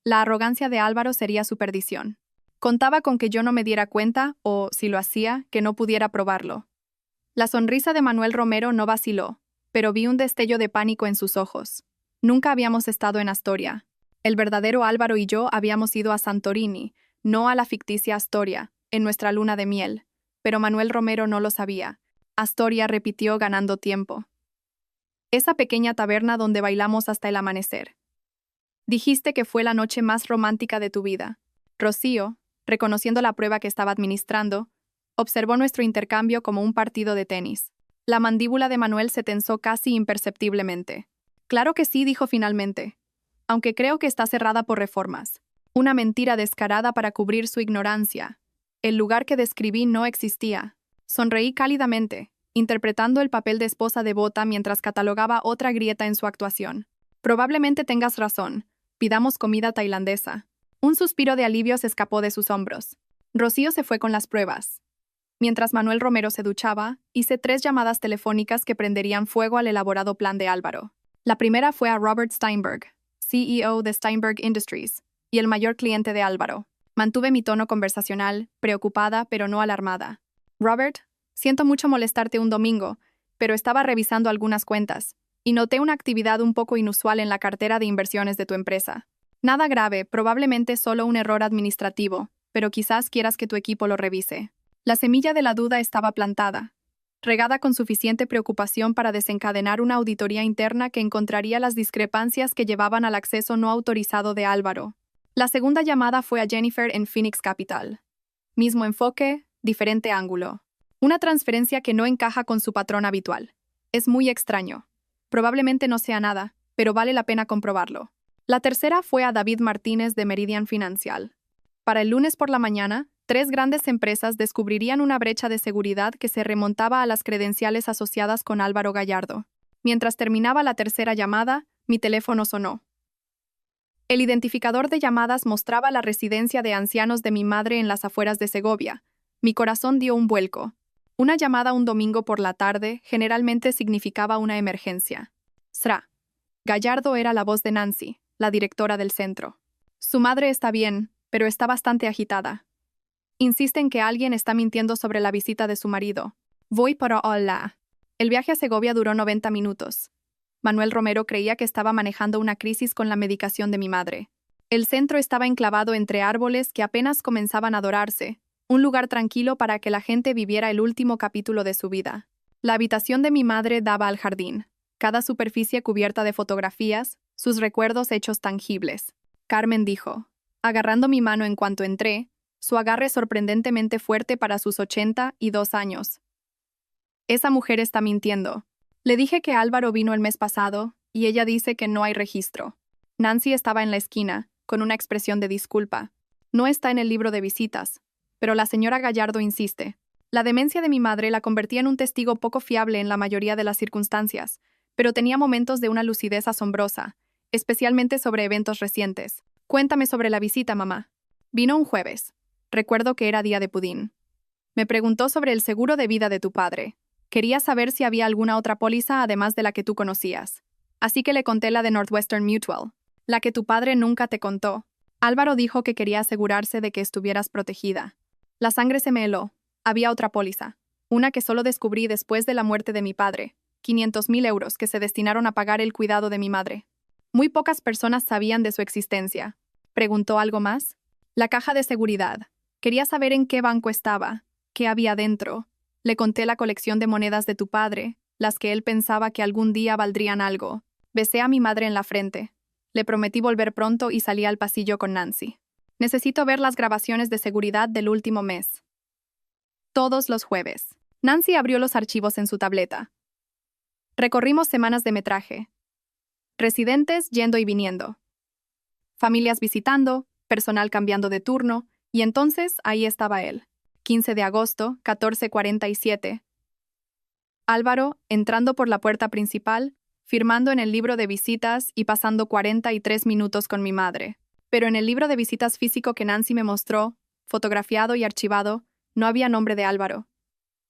La arrogancia de Álvaro sería su perdición. Contaba con que yo no me diera cuenta o, si lo hacía, que no pudiera probarlo. La sonrisa de Manuel Romero no vaciló, pero vi un destello de pánico en sus ojos. Nunca habíamos estado en Astoria. El verdadero Álvaro y yo habíamos ido a Santorini, no a la ficticia Astoria, en nuestra luna de miel. Pero Manuel Romero no lo sabía. Astoria, repitió ganando tiempo. Esa pequeña taberna donde bailamos hasta el amanecer. Dijiste que fue la noche más romántica de tu vida. Rocío, reconociendo la prueba que estaba administrando, observó nuestro intercambio como un partido de tenis. La mandíbula de Manuel se tensó casi imperceptiblemente. Claro que sí, dijo finalmente. Aunque creo que está cerrada por reformas. Una mentira descarada para cubrir su ignorancia. El lugar que describí no existía. Sonreí cálidamente, interpretando el papel de esposa devota mientras catalogaba otra grieta en su actuación. Probablemente tengas razón. Pidamos comida tailandesa. Un suspiro de alivio se escapó de sus hombros. Rocío se fue con las pruebas. Mientras Manuel Romero se duchaba, hice 3 llamadas telefónicas que prenderían fuego al elaborado plan de Álvaro. La primera fue a Robert Steinberg, CEO de Steinberg Industries, y el mayor cliente de Álvaro. Mantuve mi tono conversacional, preocupada pero no alarmada. Robert, siento mucho molestarte un domingo, pero estaba revisando algunas cuentas, y noté una actividad un poco inusual en la cartera de inversiones de tu empresa. Nada grave, probablemente solo un error administrativo, pero quizás quieras que tu equipo lo revise. La semilla de la duda estaba plantada, regada con suficiente preocupación para desencadenar una auditoría interna que encontraría las discrepancias que llevaban al acceso no autorizado de Álvaro. La segunda llamada fue a Jennifer en Phoenix Capital. Mismo enfoque, diferente ángulo. Una transferencia que no encaja con su patrón habitual. Es muy extraño. Probablemente no sea nada, pero vale la pena comprobarlo. La tercera fue a David Martínez de Meridian Financial. Para el lunes por la mañana, 3 grandes empresas descubrirían una brecha de seguridad que se remontaba a las credenciales asociadas con Álvaro Gallardo. Mientras terminaba la tercera llamada, mi teléfono sonó. El identificador de llamadas mostraba la residencia de ancianos de mi madre en las afueras de Segovia. Mi corazón dio un vuelco. Una llamada un domingo por la tarde generalmente significaba una emergencia. Sra. Gallardo era la voz de Nancy, la directora del centro. Su madre está bien, pero está bastante agitada. Insiste en que alguien está mintiendo sobre la visita de su marido. Voy para hola. El viaje a Segovia duró 90 minutos. Manuel Romero creía que estaba manejando una crisis con la medicación de mi madre. El centro estaba enclavado entre árboles que apenas comenzaban a dorarse, un lugar tranquilo para que la gente viviera el último capítulo de su vida. La habitación de mi madre daba al jardín, cada superficie cubierta de fotografías, sus recuerdos hechos tangibles. Carmen dijo, agarrando mi mano en cuanto entré, su agarre sorprendentemente fuerte para sus 82 años. Esa mujer está mintiendo. Le dije que Álvaro vino el mes pasado, y ella dice que no hay registro. Nancy estaba en la esquina, con una expresión de disculpa. No está en el libro de visitas. Pero la señora Gallardo insiste. La demencia de mi madre la convertía en un testigo poco fiable en la mayoría de las circunstancias, pero tenía momentos de una lucidez asombrosa, especialmente sobre eventos recientes. Cuéntame sobre la visita, mamá. Vino un jueves. Recuerdo que era día de pudín. Me preguntó sobre el seguro de vida de tu padre. Quería saber si había alguna otra póliza además de la que tú conocías. Así que le conté la de Northwestern Mutual, la que tu padre nunca te contó. Álvaro dijo que quería asegurarse de que estuvieras protegida. La sangre se me heló. Había otra póliza, una que solo descubrí después de la muerte de mi padre, 500,000 euros que se destinaron a pagar el cuidado de mi madre. Muy pocas personas sabían de su existencia. ¿Preguntó algo más? La caja de seguridad. Quería saber en qué banco estaba, qué había dentro. Le conté la colección de monedas de tu padre, las que él pensaba que algún día valdrían algo. Besé a mi madre en la frente. Le prometí volver pronto y salí al pasillo con Nancy. Necesito ver las grabaciones de seguridad del último mes. Todos los jueves. Nancy abrió los archivos en su tableta. Recorrimos semanas de metraje. Residentes yendo y viniendo. Familias visitando, personal cambiando de turno, y entonces ahí estaba él. 15 de agosto, 14:47. Álvaro, entrando por la puerta principal, firmando en el libro de visitas y pasando 43 minutos con mi madre. Pero en el libro de visitas físico que Nancy me mostró, fotografiado y archivado, no había nombre de Álvaro.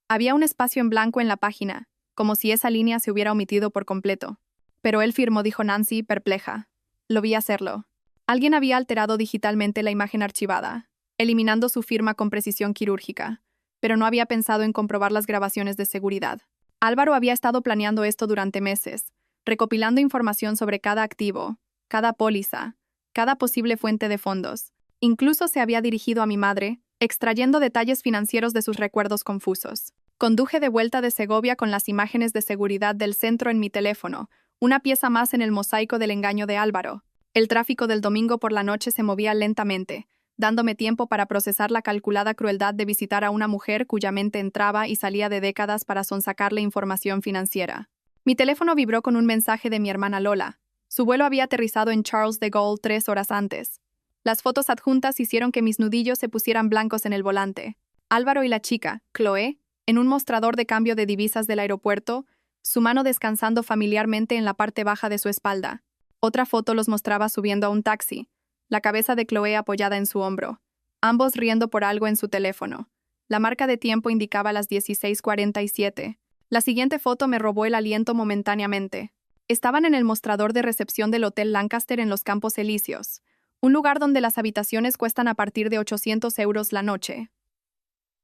Había un espacio en blanco en la página, como si esa línea se hubiera omitido por completo. Pero él firmó, dijo Nancy, perpleja. Lo vi hacerlo. Alguien había alterado digitalmente la imagen archivada, eliminando su firma con precisión quirúrgica, pero no había pensado en comprobar las grabaciones de seguridad. Álvaro había estado planeando esto durante meses, recopilando información sobre cada activo, cada póliza, cada posible fuente de fondos. Incluso se había dirigido a mi madre, extrayendo detalles financieros de sus recuerdos confusos. Conduje de vuelta de Segovia con las imágenes de seguridad del centro en mi teléfono, una pieza más en el mosaico del engaño de Álvaro. El tráfico del domingo por la noche se movía lentamente, dándome tiempo para procesar la calculada crueldad de visitar a una mujer cuya mente entraba y salía de décadas para sonsacarle información financiera. Mi teléfono vibró con un mensaje de mi hermana Lola. Su vuelo había aterrizado en Charles de Gaulle 3 horas antes. Las fotos adjuntas hicieron que mis nudillos se pusieran blancos en el volante. Álvaro y la chica, Chloe, en un mostrador de cambio de divisas del aeropuerto, su mano descansando familiarmente en la parte baja de su espalda. Otra foto los mostraba subiendo a un taxi, la cabeza de Chloe apoyada en su hombro, ambos riendo por algo en su teléfono. La marca de tiempo indicaba las 16:47. La siguiente foto me robó el aliento momentáneamente. Estaban en el mostrador de recepción del Hotel Lancaster en los Campos Elíseos, un lugar donde las habitaciones cuestan a partir de 800 euros la noche.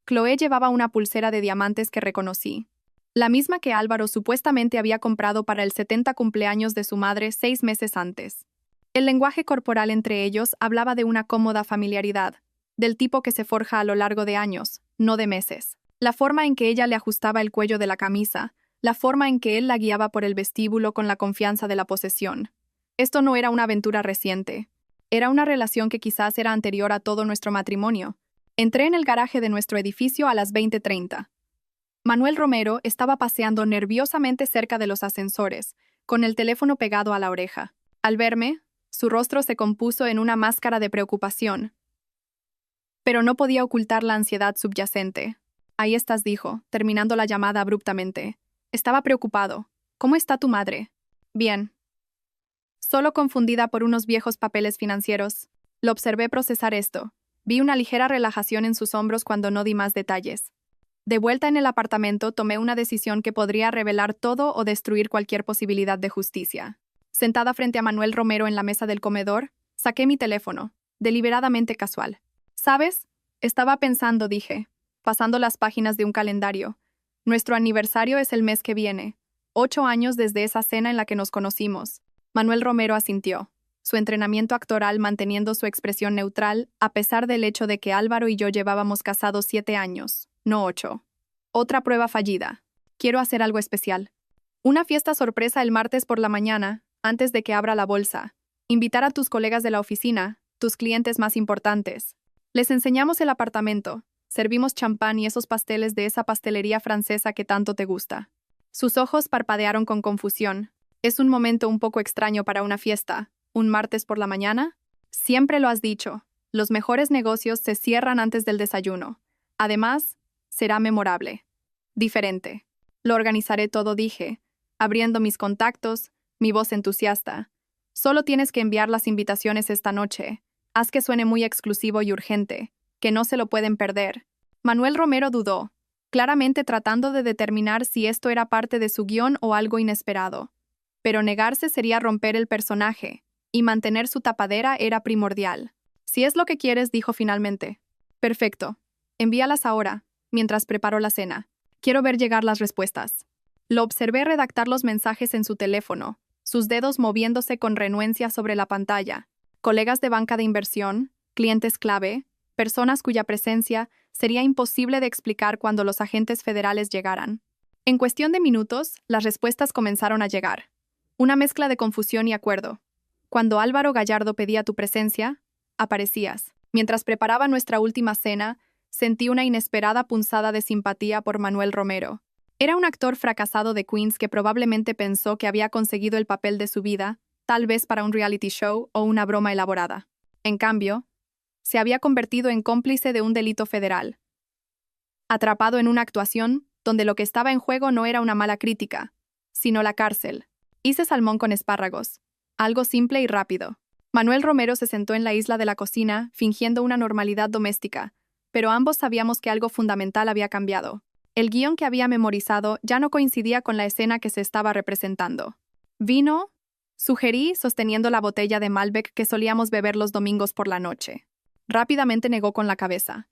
Chloe llevaba una pulsera de diamantes que reconocí, la misma que Álvaro supuestamente había comprado para el 70 cumpleaños de su madre 6 meses antes. El lenguaje corporal entre ellos hablaba de una cómoda familiaridad, del tipo que se forja a lo largo de años, no de meses. La forma en que ella le ajustaba el cuello de la camisa, la forma en que él la guiaba por el vestíbulo con la confianza de la posesión. Esto no era una aventura reciente. Era una relación que quizás era anterior a todo nuestro matrimonio. Entré en el garaje de nuestro edificio a las 20:30. Manuel Romero estaba paseando nerviosamente cerca de los ascensores, con el teléfono pegado a la oreja. Al verme, su rostro se compuso en una máscara de preocupación. Pero no podía ocultar la ansiedad subyacente. Ahí estás, dijo, terminando la llamada abruptamente. Estaba preocupado. ¿Cómo está tu madre? Bien. Solo confundida por unos viejos papeles financieros. Lo observé procesar esto. Vi una ligera relajación en sus hombros cuando no di más detalles. De vuelta en el apartamento, tomé una decisión que podría revelar todo o destruir cualquier posibilidad de justicia. Sentada frente a Manuel Romero en la mesa del comedor, saqué mi teléfono, deliberadamente casual. ¿Sabes? Estaba pensando, dije, pasando las páginas de un calendario. Nuestro aniversario es el mes que viene. 8 años desde esa cena en la que nos conocimos. Manuel Romero asintió, su entrenamiento actoral manteniendo su expresión neutral, a pesar del hecho de que Álvaro y yo llevábamos casados 7 años, no 8. Otra prueba fallida. Quiero hacer algo especial. Una fiesta sorpresa el martes por la mañana, antes de que abra la bolsa. Invitar a tus colegas de la oficina, tus clientes más importantes. Les enseñamos el apartamento, servimos champán y esos pasteles de esa pastelería francesa que tanto te gusta. Sus ojos parpadearon con confusión. ¿Es un momento un poco extraño para una fiesta? ¿Un martes por la mañana? Siempre lo has dicho. Los mejores negocios se cierran antes del desayuno. Además, será memorable. Diferente. Lo organizaré todo, dije, abriendo mis contactos, mi voz entusiasta. Solo tienes que enviar las invitaciones esta noche. Haz que suene muy exclusivo y urgente, que no se lo pueden perder. Manuel Romero dudó, claramente tratando de determinar si esto era parte de su guión o algo inesperado. Pero negarse sería romper el personaje, y mantener su tapadera era primordial. Si es lo que quieres, dijo finalmente. Perfecto. Envíalas ahora, mientras preparo la cena. Quiero ver llegar las respuestas. Lo observé redactar los mensajes en su teléfono, sus dedos moviéndose con renuencia sobre la pantalla. Colegas de banca de inversión, clientes clave, personas cuya presencia sería imposible de explicar cuando los agentes federales llegaran. En cuestión de minutos, las respuestas comenzaron a llegar. Una mezcla de confusión y acuerdo. Cuando Álvaro Gallardo pedía tu presencia, aparecías. Mientras preparaba nuestra última cena, sentí una inesperada punzada de simpatía por Manuel Romero. Era un actor fracasado de Queens que probablemente pensó que había conseguido el papel de su vida, tal vez para un reality show o una broma elaborada. En cambio, se había convertido en cómplice de un delito federal. Atrapado en una actuación donde lo que estaba en juego no era una mala crítica, sino la cárcel. Hice salmón con espárragos. Algo simple y rápido. Manuel Romero se sentó en la isla de la cocina, fingiendo una normalidad doméstica, pero ambos sabíamos que algo fundamental había cambiado. El guión que había memorizado ya no coincidía con la escena que se estaba representando. ¿Vino? Sugerí, sosteniendo la botella de Malbec que solíamos beber los domingos por la noche. Rápidamente negó con la cabeza.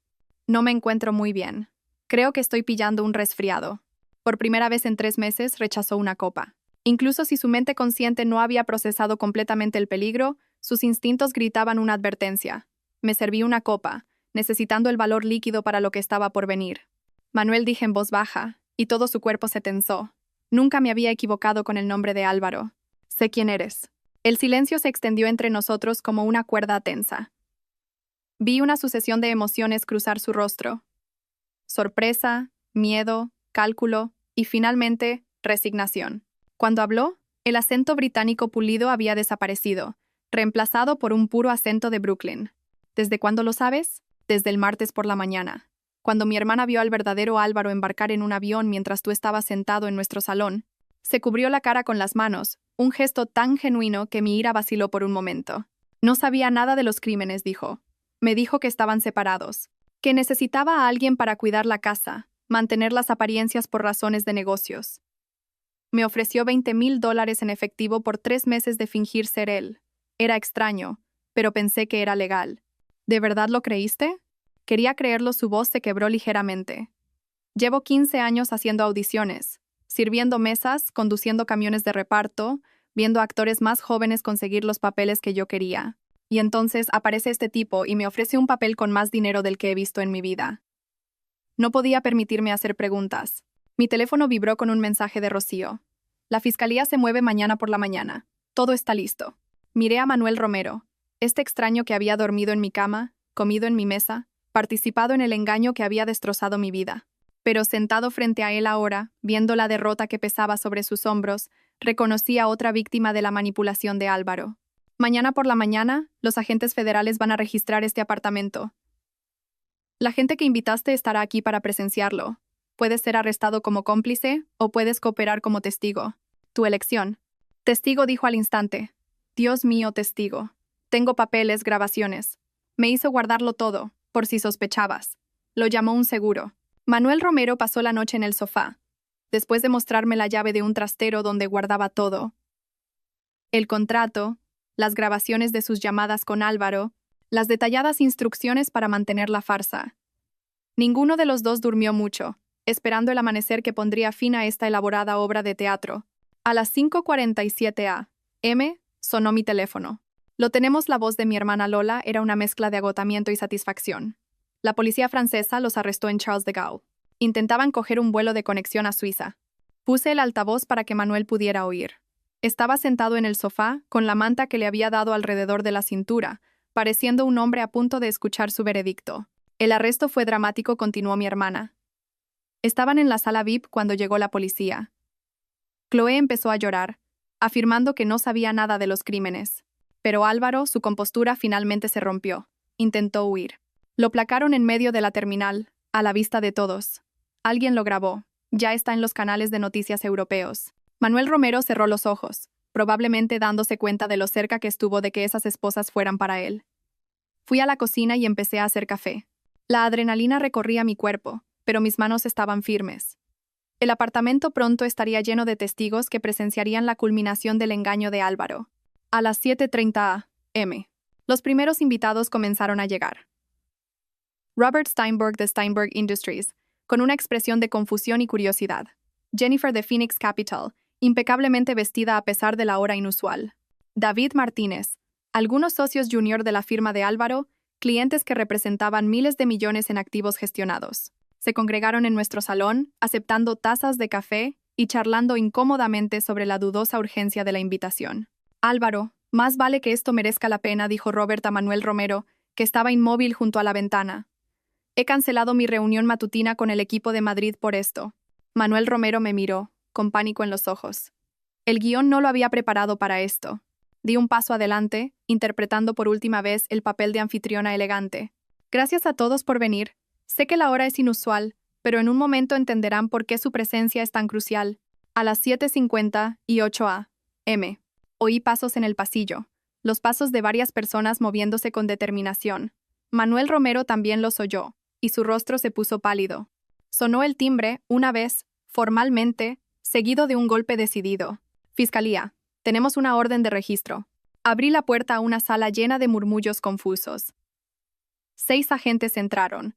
No me encuentro muy bien. Creo que estoy pillando un resfriado. Por primera vez en 3 meses rechazó una copa. Incluso si su mente consciente no había procesado completamente el peligro, sus instintos gritaban una advertencia. Me serví una copa, necesitando el valor líquido para lo que estaba por venir. Manuel, dije en voz baja, y todo su cuerpo se tensó. Nunca me había equivocado con el nombre de Álvaro. Sé quién eres. El silencio se extendió entre nosotros como una cuerda tensa. Vi una sucesión de emociones cruzar su rostro. Sorpresa, miedo, cálculo y finalmente, resignación. Cuando habló, el acento británico pulido había desaparecido, reemplazado por un puro acento de Brooklyn. ¿Desde cuándo lo sabes? Desde el martes por la mañana. Cuando mi hermana vio al verdadero Álvaro embarcar en un avión mientras tú estabas sentado en nuestro salón, se cubrió la cara con las manos, un gesto tan genuino que mi ira vaciló por un momento. No sabía nada de los crímenes, dijo. Me dijo que estaban separados, que necesitaba a alguien para cuidar la casa, mantener las apariencias por razones de negocios. Me ofreció $20,000 en efectivo por 3 meses de fingir ser él. Era extraño, pero pensé que era legal. ¿De verdad lo creíste? Quería creerlo, su voz se quebró ligeramente. Llevo 15 años haciendo audiciones, sirviendo mesas, conduciendo camiones de reparto, viendo a actores más jóvenes conseguir los papeles que yo quería. Y entonces aparece este tipo y me ofrece un papel con más dinero del que he visto en mi vida. No podía permitirme hacer preguntas. Mi teléfono vibró con un mensaje de Rocío. La fiscalía se mueve mañana por la mañana. Todo está listo. Miré a Manuel Romero, este extraño que había dormido en mi cama, comido en mi mesa, participado en el engaño que había destrozado mi vida. Pero sentado frente a él ahora, viendo la derrota que pesaba sobre sus hombros, reconocí a otra víctima de la manipulación de Álvaro. Mañana por la mañana, los agentes federales van a registrar este apartamento. La gente que invitaste estará aquí para presenciarlo. Puedes ser arrestado como cómplice o puedes cooperar como testigo. Tu elección. Testigo, dijo al instante. Dios mío, testigo. Tengo papeles, grabaciones. Me hizo guardarlo todo, por si sospechabas. Lo llamó un seguro. Manuel Romero pasó la noche en el sofá, después de mostrarme la llave de un trastero donde guardaba todo. El contrato, las grabaciones de sus llamadas con Álvaro, las detalladas instrucciones para mantener la farsa. Ninguno de los dos durmió mucho, esperando el amanecer que pondría fin a esta elaborada obra de teatro. A las 5:47 a.m. sonó mi teléfono. Lo tenemos, la voz de mi hermana Lola era una mezcla de agotamiento y satisfacción. La policía francesa los arrestó en Charles de Gaulle. Intentaban coger un vuelo de conexión a Suiza. Puse el altavoz para que Manuel pudiera oír. Estaba sentado en el sofá, con la manta que le había dado alrededor de la cintura, pareciendo un hombre a punto de escuchar su veredicto. El arresto fue dramático, continuó mi hermana. Estaban en la sala VIP cuando llegó la policía. Chloé empezó a llorar, afirmando que no sabía nada de los crímenes. Pero Álvaro, su compostura finalmente se rompió. Intentó huir. Lo placaron en medio de la terminal, a la vista de todos. Alguien lo grabó. Ya está en los canales de noticias europeos. Manuel Romero cerró los ojos, probablemente dándose cuenta de lo cerca que estuvo de que esas esposas fueran para él. Fui a la cocina y empecé a hacer café. La adrenalina recorría mi cuerpo, pero mis manos estaban firmes. El apartamento pronto estaría lleno de testigos que presenciarían la culminación del engaño de Álvaro. A las 7:30 am, los primeros invitados comenzaron a llegar. Robert Steinberg de Steinberg Industries, con una expresión de confusión y curiosidad. Jennifer de Phoenix Capital, impecablemente vestida a pesar de la hora inusual. David Martínez, algunos socios junior de la firma de Álvaro, clientes que representaban miles de millones en activos gestionados. Se congregaron en nuestro salón, aceptando tazas de café y charlando incómodamente sobre la dudosa urgencia de la invitación. Álvaro, más vale que esto merezca la pena, dijo Robert a Manuel Romero, que estaba inmóvil junto a la ventana. He cancelado mi reunión matutina con el equipo de Madrid por esto. Manuel Romero me miró, con pánico en los ojos. El guión no lo había preparado para esto. Di un paso adelante, interpretando por última vez el papel de anfitriona elegante. Gracias a todos por venir. Sé que la hora es inusual, pero en un momento entenderán por qué su presencia es tan crucial. A las 7:58 am. Oí pasos en el pasillo, los pasos de varias personas moviéndose con determinación. Manuel Romero también los oyó, y su rostro se puso pálido. Sonó el timbre, una vez, formalmente, seguido de un golpe decidido. Fiscalía, tenemos una orden de registro. Abrí la puerta a una sala llena de murmullos confusos. 6 agentes entraron,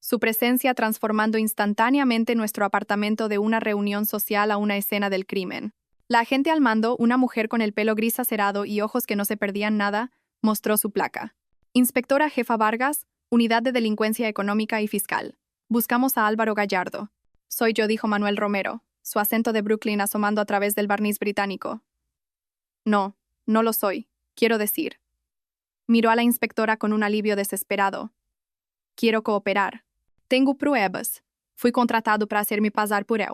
su presencia transformando instantáneamente nuestro apartamento de una reunión social a una escena del crimen. La agente al mando, una mujer con el pelo gris acerado y ojos que no se perdían nada, mostró su placa. Inspectora Jefa Vargas, Unidad de Delincuencia Económica y Fiscal. Buscamos a Álvaro Gallardo. Soy yo, dijo Manuel Romero, su acento de Brooklyn asomando a través del barniz británico. No, no lo soy, quiero decir. Miró a la inspectora con un alivio desesperado. Quiero cooperar. Tengo pruebas. Fui contratado para hacerme pasar por él.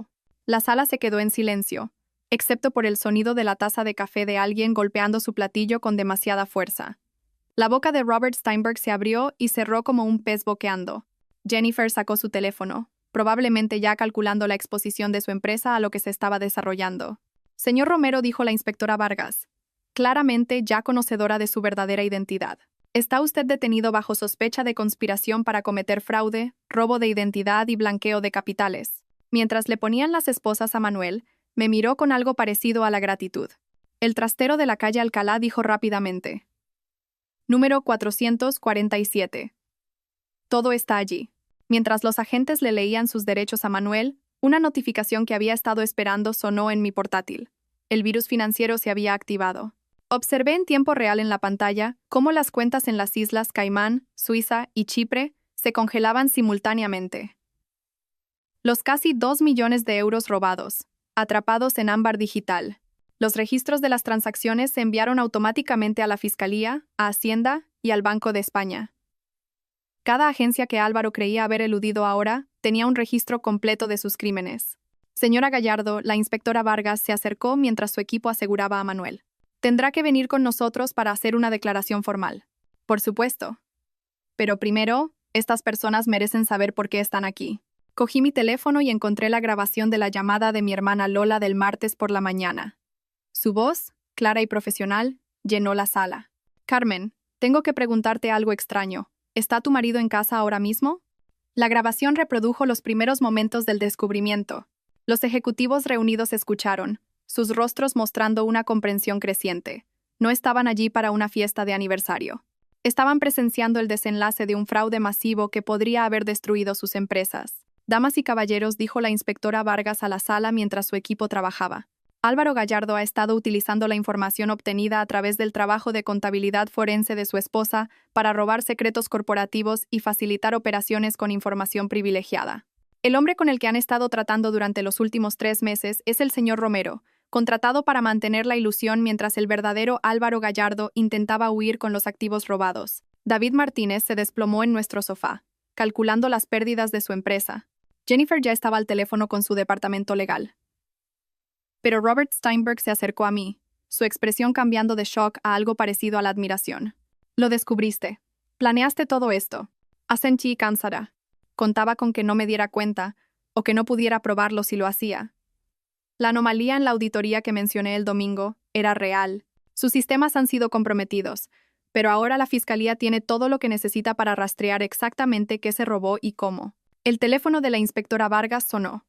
La sala se quedó en silencio, excepto por el sonido de la taza de café de alguien golpeando su platillo con demasiada fuerza. La boca de Robert Steinberg se abrió y cerró como un pez boqueando. Jennifer sacó su teléfono, probablemente ya calculando la exposición de su empresa a lo que se estaba desarrollando. Señor Romero, dijo la inspectora Vargas, claramente ya conocedora de su verdadera identidad. Está usted detenido bajo sospecha de conspiración para cometer fraude, robo de identidad y blanqueo de capitales. Mientras le ponían las esposas a Manuel, me miró con algo parecido a la gratitud. El trastero de la calle Alcalá, dijo rápidamente. Número 447. Todo está allí. Mientras los agentes le leían sus derechos a Manuel, una notificación que había estado esperando sonó en mi portátil. El virus financiero se había activado. Observé en tiempo real en la pantalla cómo las cuentas en las islas Caimán, Suiza y Chipre se congelaban simultáneamente. Los casi 2 millones de euros robados, atrapados en ámbar digital. Los registros de las transacciones se enviaron automáticamente a la Fiscalía, a Hacienda y al Banco de España. Cada agencia que Álvaro creía haber eludido ahora tenía un registro completo de sus crímenes. Señora Gallardo, la inspectora Vargas se acercó mientras su equipo aseguraba a Manuel. Tendrá que venir con nosotros para hacer una declaración formal. Por supuesto. Pero primero, estas personas merecen saber por qué están aquí. Cogí mi teléfono y encontré la grabación de la llamada de mi hermana Lola del martes por la mañana. Su voz, clara y profesional, llenó la sala. Carmen, tengo que preguntarte algo extraño. ¿Está tu marido en casa ahora mismo? La grabación reprodujo los primeros momentos del descubrimiento. Los ejecutivos reunidos escucharon, sus rostros mostrando una comprensión creciente. No estaban allí para una fiesta de aniversario. Estaban presenciando el desenlace de un fraude masivo que podría haber destruido sus empresas. Damas y caballeros, dijo la inspectora Vargas a la sala mientras su equipo trabajaba. Álvaro Gallardo ha estado utilizando la información obtenida a través del trabajo de contabilidad forense de su esposa para robar secretos corporativos y facilitar operaciones con información privilegiada. El hombre con el que han estado tratando durante los últimos 3 meses es el señor Romero, contratado para mantener la ilusión mientras el verdadero Álvaro Gallardo intentaba huir con los activos robados. David Martínez se desplomó en nuestro sofá, calculando las pérdidas de su empresa. Jennifer ya estaba al teléfono con su departamento legal. Pero Robert Steinberg se acercó a mí, su expresión cambiando de shock a algo parecido a la admiración. Lo descubriste. Planeaste todo esto. Asentí cansada. Contaba con que no me diera cuenta, o que no pudiera probarlo si lo hacía. La anomalía en la auditoría que mencioné el domingo era real. Sus sistemas han sido comprometidos, pero ahora la fiscalía tiene todo lo que necesita para rastrear exactamente qué se robó y cómo. El teléfono de la inspectora Vargas sonó.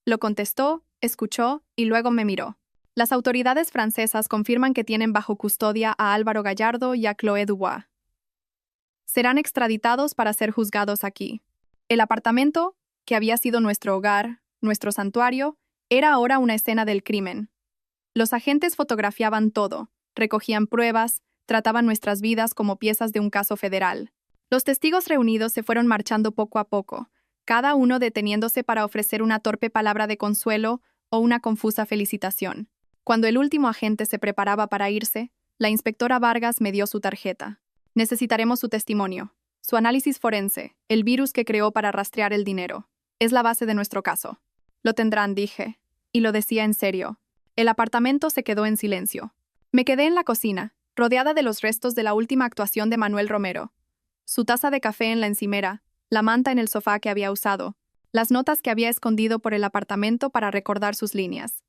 Lo contestó, escuchó y luego me miró. Las autoridades francesas confirman que tienen bajo custodia a Álvaro Gallardo y a Chloé Dubois. Serán extraditados para ser juzgados aquí. El apartamento, que había sido nuestro hogar, nuestro santuario, era ahora una escena del crimen. Los agentes fotografiaban todo, recogían pruebas, trataban nuestras vidas como piezas de un caso federal. Los testigos reunidos se fueron marchando poco a poco, cada uno deteniéndose para ofrecer una torpe palabra de consuelo o una confusa felicitación. Cuando el último agente se preparaba para irse, la inspectora Vargas me dio su tarjeta. Necesitaremos su testimonio, su análisis forense, el virus que creó para rastrear el dinero. Es la base de nuestro caso. Lo tendrán, dije, y lo decía en serio. El apartamento se quedó en silencio. Me quedé en la cocina, rodeada de los restos de la última actuación de Manuel Romero. Su taza de café en la encimera, la manta en el sofá que había usado, las notas que había escondido por el apartamento para recordar sus líneas.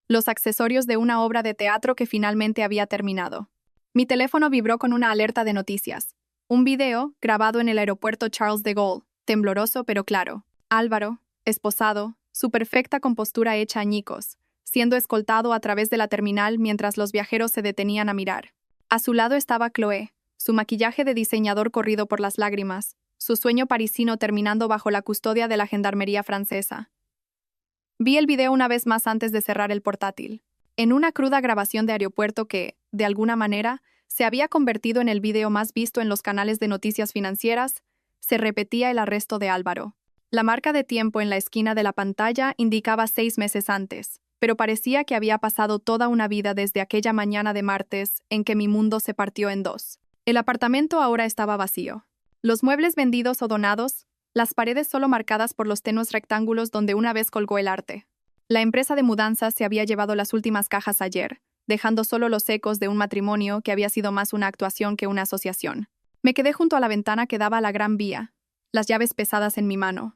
Los accesorios de una obra de teatro que finalmente había terminado. Mi teléfono vibró con una alerta de noticias. Un video, grabado en el aeropuerto Charles de Gaulle, tembloroso pero claro. Álvaro, esposado, su perfecta compostura hecha añicos, siendo escoltado a través de la terminal mientras los viajeros se detenían a mirar. A su lado estaba Chloé, su maquillaje de diseñador corrido por las lágrimas, su sueño parisino terminando bajo la custodia de la gendarmería francesa. Vi el video una vez más antes de cerrar el portátil. En una cruda grabación de aeropuerto que, de alguna manera, se había convertido en el video más visto en los canales de noticias financieras, se repetía el arresto de Álvaro. La marca de tiempo en la esquina de la pantalla indicaba 6 meses antes, pero parecía que había pasado toda una vida desde aquella mañana de martes en que mi mundo se partió en dos. El apartamento ahora estaba vacío. Los muebles vendidos o donados, las paredes solo marcadas por los tenues rectángulos donde una vez colgó el arte. La empresa de mudanzas se había llevado las últimas cajas ayer, dejando solo los ecos de un matrimonio que había sido más una actuación que una asociación. Me quedé junto a la ventana que daba a la Gran Vía, las llaves pesadas en mi mano.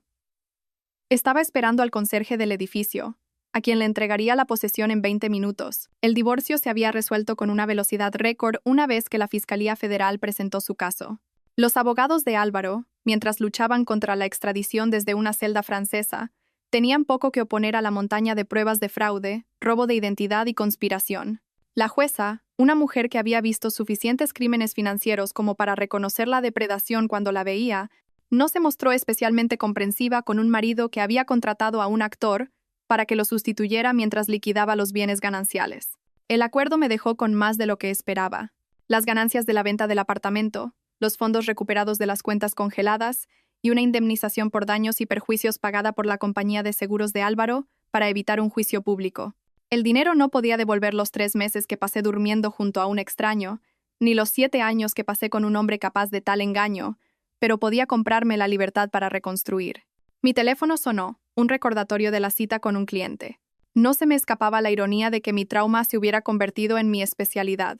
Estaba esperando al conserje del edificio, a quien le entregaría la posesión en 20 minutos. El divorcio se había resuelto con una velocidad récord una vez que la Fiscalía Federal presentó su caso. Los abogados de Álvaro, mientras luchaban contra la extradición desde una celda francesa, tenían poco que oponer a la montaña de pruebas de fraude, robo de identidad y conspiración. La jueza, una mujer que había visto suficientes crímenes financieros como para reconocer la depredación cuando la veía, no se mostró especialmente comprensiva con un marido que había contratado a un actor para que lo sustituyera mientras liquidaba los bienes gananciales. El acuerdo me dejó con más de lo que esperaba. Las ganancias de la venta del apartamento, los fondos recuperados de las cuentas congeladas y una indemnización por daños y perjuicios pagada por la compañía de seguros de Álvaro para evitar un juicio público. El dinero no podía devolver los 3 meses que pasé durmiendo junto a un extraño, ni los 7 años que pasé con un hombre capaz de tal engaño, pero podía comprarme la libertad para reconstruir. Mi teléfono sonó, un recordatorio de la cita con un cliente. No se me escapaba la ironía de que mi trauma se hubiera convertido en mi especialidad.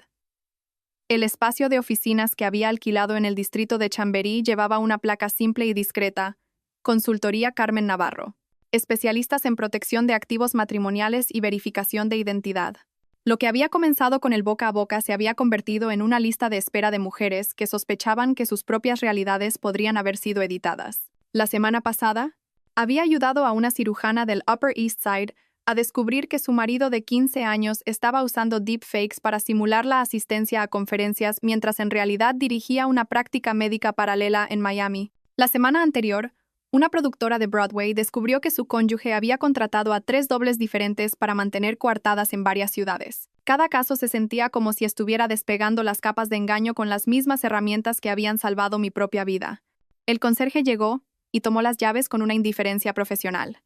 El espacio de oficinas que había alquilado en el distrito de Chamberí llevaba una placa simple y discreta: Consultoría Carmen Navarro. Especialistas en protección de activos matrimoniales y verificación de identidad. Lo que había comenzado con el boca a boca se había convertido en una lista de espera de mujeres que sospechaban que sus propias realidades podrían haber sido editadas. La semana pasada, había ayudado a una cirujana del Upper East Side a descubrir que su marido de 15 años estaba usando deepfakes para simular la asistencia a conferencias mientras en realidad dirigía una práctica médica paralela en Miami. La semana anterior, una productora de Broadway descubrió que su cónyuge había contratado a 3 dobles diferentes para mantener coartadas en varias ciudades. Cada caso se sentía como si estuviera despegando las capas de engaño con las mismas herramientas que habían salvado mi propia vida. El conserje llegó y tomó las llaves con una indiferencia profesional.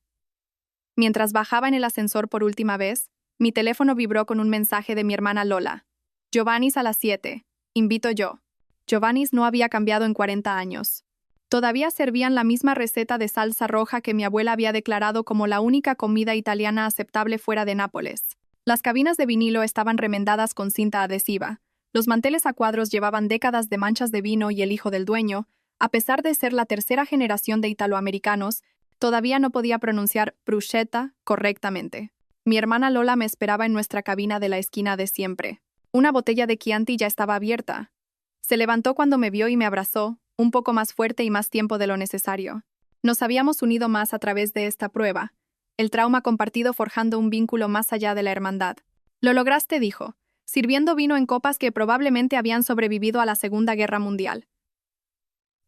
Mientras bajaba en el ascensor por última vez, mi teléfono vibró con un mensaje de mi hermana Lola. Giovanni's a las 7. Invito yo. Giovanni's no había cambiado en 40 años. Todavía servían la misma receta de salsa roja que mi abuela había declarado como la única comida italiana aceptable fuera de Nápoles. Las cabinas de vinilo estaban remendadas con cinta adhesiva. Los manteles a cuadros llevaban décadas de manchas de vino y el hijo del dueño, a pesar de ser la tercera generación de italoamericanos, todavía no podía pronunciar bruschetta correctamente. Mi hermana Lola me esperaba en nuestra cabina de la esquina de siempre. Una botella de Chianti ya estaba abierta. Se levantó cuando me vio y me abrazó, un poco más fuerte y más tiempo de lo necesario. Nos habíamos unido más a través de esta prueba, el trauma compartido forjando un vínculo más allá de la hermandad. Lo lograste, dijo, sirviendo vino en copas que probablemente habían sobrevivido a la Segunda Guerra Mundial.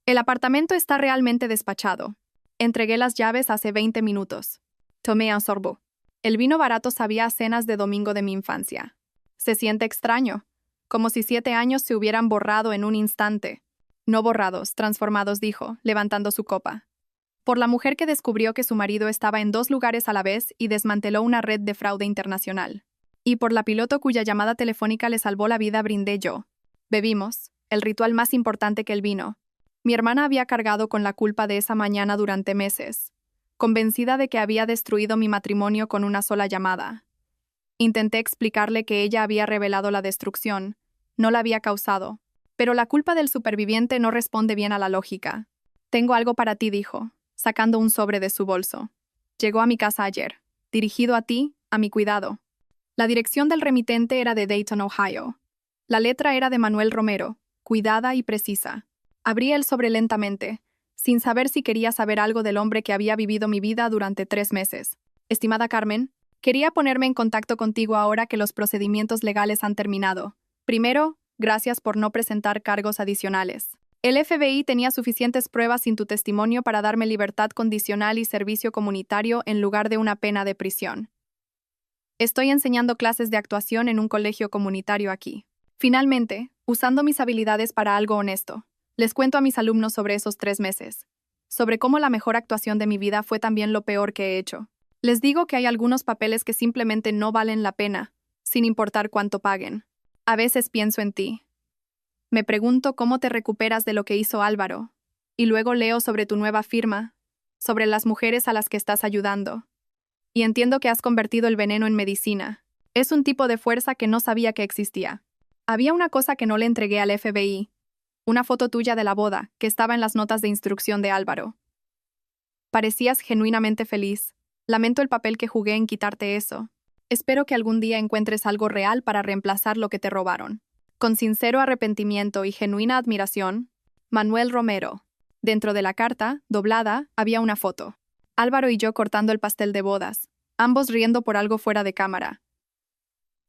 El apartamento está realmente despachado. Entregué las llaves hace 20 minutos. Tomé un sorbo. El vino barato sabía a cenas de domingo de mi infancia. Se siente extraño, como si 7 años se hubieran borrado en un instante. No borrados, transformados, dijo, levantando su copa. Por la mujer que descubrió que su marido estaba en 2 lugares a la vez y desmanteló una red de fraude internacional. Y por la piloto cuya llamada telefónica le salvó la vida, brindé yo. Bebimos, el ritual más importante que el vino. Mi hermana había cargado con la culpa de esa mañana durante meses, convencida de que había destruido mi matrimonio con una sola llamada. Intenté explicarle que ella había revelado la destrucción, no la había causado, pero la culpa del superviviente no responde bien a la lógica. Tengo algo para ti, dijo, sacando un sobre de su bolso. Llegó a mi casa ayer, dirigido a ti, a mi cuidado. La dirección del remitente era de Dayton, Ohio. La letra era de Manuel Romero, cuidada y precisa. Abrí el sobre lentamente, sin saber si quería saber algo del hombre que había vivido mi vida durante 3 meses. Estimada Carmen, quería ponerme en contacto contigo ahora que los procedimientos legales han terminado. Primero, gracias por no presentar cargos adicionales. El FBI tenía suficientes pruebas sin tu testimonio para darme libertad condicional y servicio comunitario en lugar de una pena de prisión. Estoy enseñando clases de actuación en un colegio comunitario aquí. Finalmente, usando mis habilidades para algo honesto, les cuento a mis alumnos sobre esos 3 meses, sobre cómo la mejor actuación de mi vida fue también lo peor que he hecho. Les digo que hay algunos papeles que simplemente no valen la pena, sin importar cuánto paguen. A veces pienso en ti. Me pregunto cómo te recuperas de lo que hizo Álvaro, y luego leo sobre tu nueva firma, sobre las mujeres a las que estás ayudando. Y entiendo que has convertido el veneno en medicina. Es un tipo de fuerza que no sabía que existía. Había una cosa que no le entregué al FBI. Una foto tuya de la boda, que estaba en las notas de instrucción de Álvaro. Parecías genuinamente feliz. Lamento el papel que jugué en quitarte eso. Espero que algún día encuentres algo real para reemplazar lo que te robaron. Con sincero arrepentimiento y genuina admiración, Manuel Romero. Dentro de la carta, doblada, había una foto. Álvaro y yo cortando el pastel de bodas, ambos riendo por algo fuera de cámara.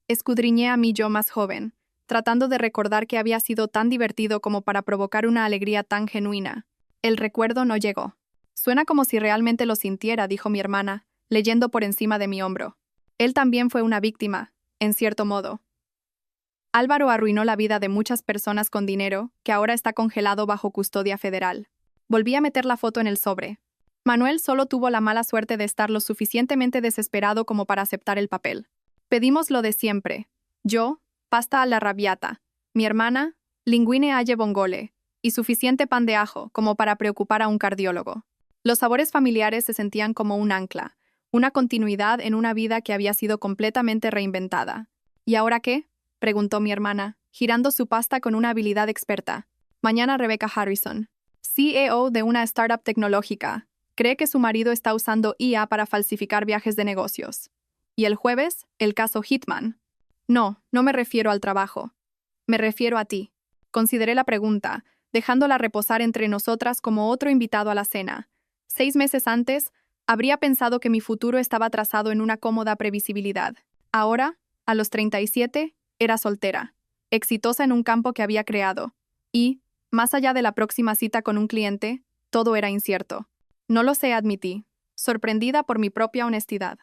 Escudriñé a mi yo más joven, tratando de recordar que había sido tan divertido como para provocar una alegría tan genuina. El recuerdo no llegó. Suena como si realmente lo sintiera, dijo mi hermana, leyendo por encima de mi hombro. Él también fue una víctima, en cierto modo. Álvaro arruinó la vida de muchas personas con dinero, que ahora está congelado bajo custodia federal. Volví a meter la foto en el sobre. Manuel solo tuvo la mala suerte de estar lo suficientemente desesperado como para aceptar el papel. Pedimos lo de siempre. Yo, pasta alla arrabbiata. Mi hermana, linguine alle vongole. Y suficiente pan de ajo como para preocupar a un cardiólogo. Los sabores familiares se sentían como un ancla, una continuidad en una vida que había sido completamente reinventada. ¿Y ahora qué?, preguntó mi hermana, girando su pasta con una habilidad experta. Mañana Rebecca Harrison, CEO de una startup tecnológica, cree que su marido está usando IA para falsificar viajes de negocios. Y el jueves, el caso Hitman. No, no me refiero al trabajo. Me refiero a ti. Consideré la pregunta, dejándola reposar entre nosotras como otro invitado a la cena. 6 meses antes, habría pensado que mi futuro estaba trazado en una cómoda previsibilidad. Ahora, a los 37, era soltera, exitosa en un campo que había creado. Y, más allá de la próxima cita con un cliente, todo era incierto. No lo sé, admití, sorprendida por mi propia honestidad.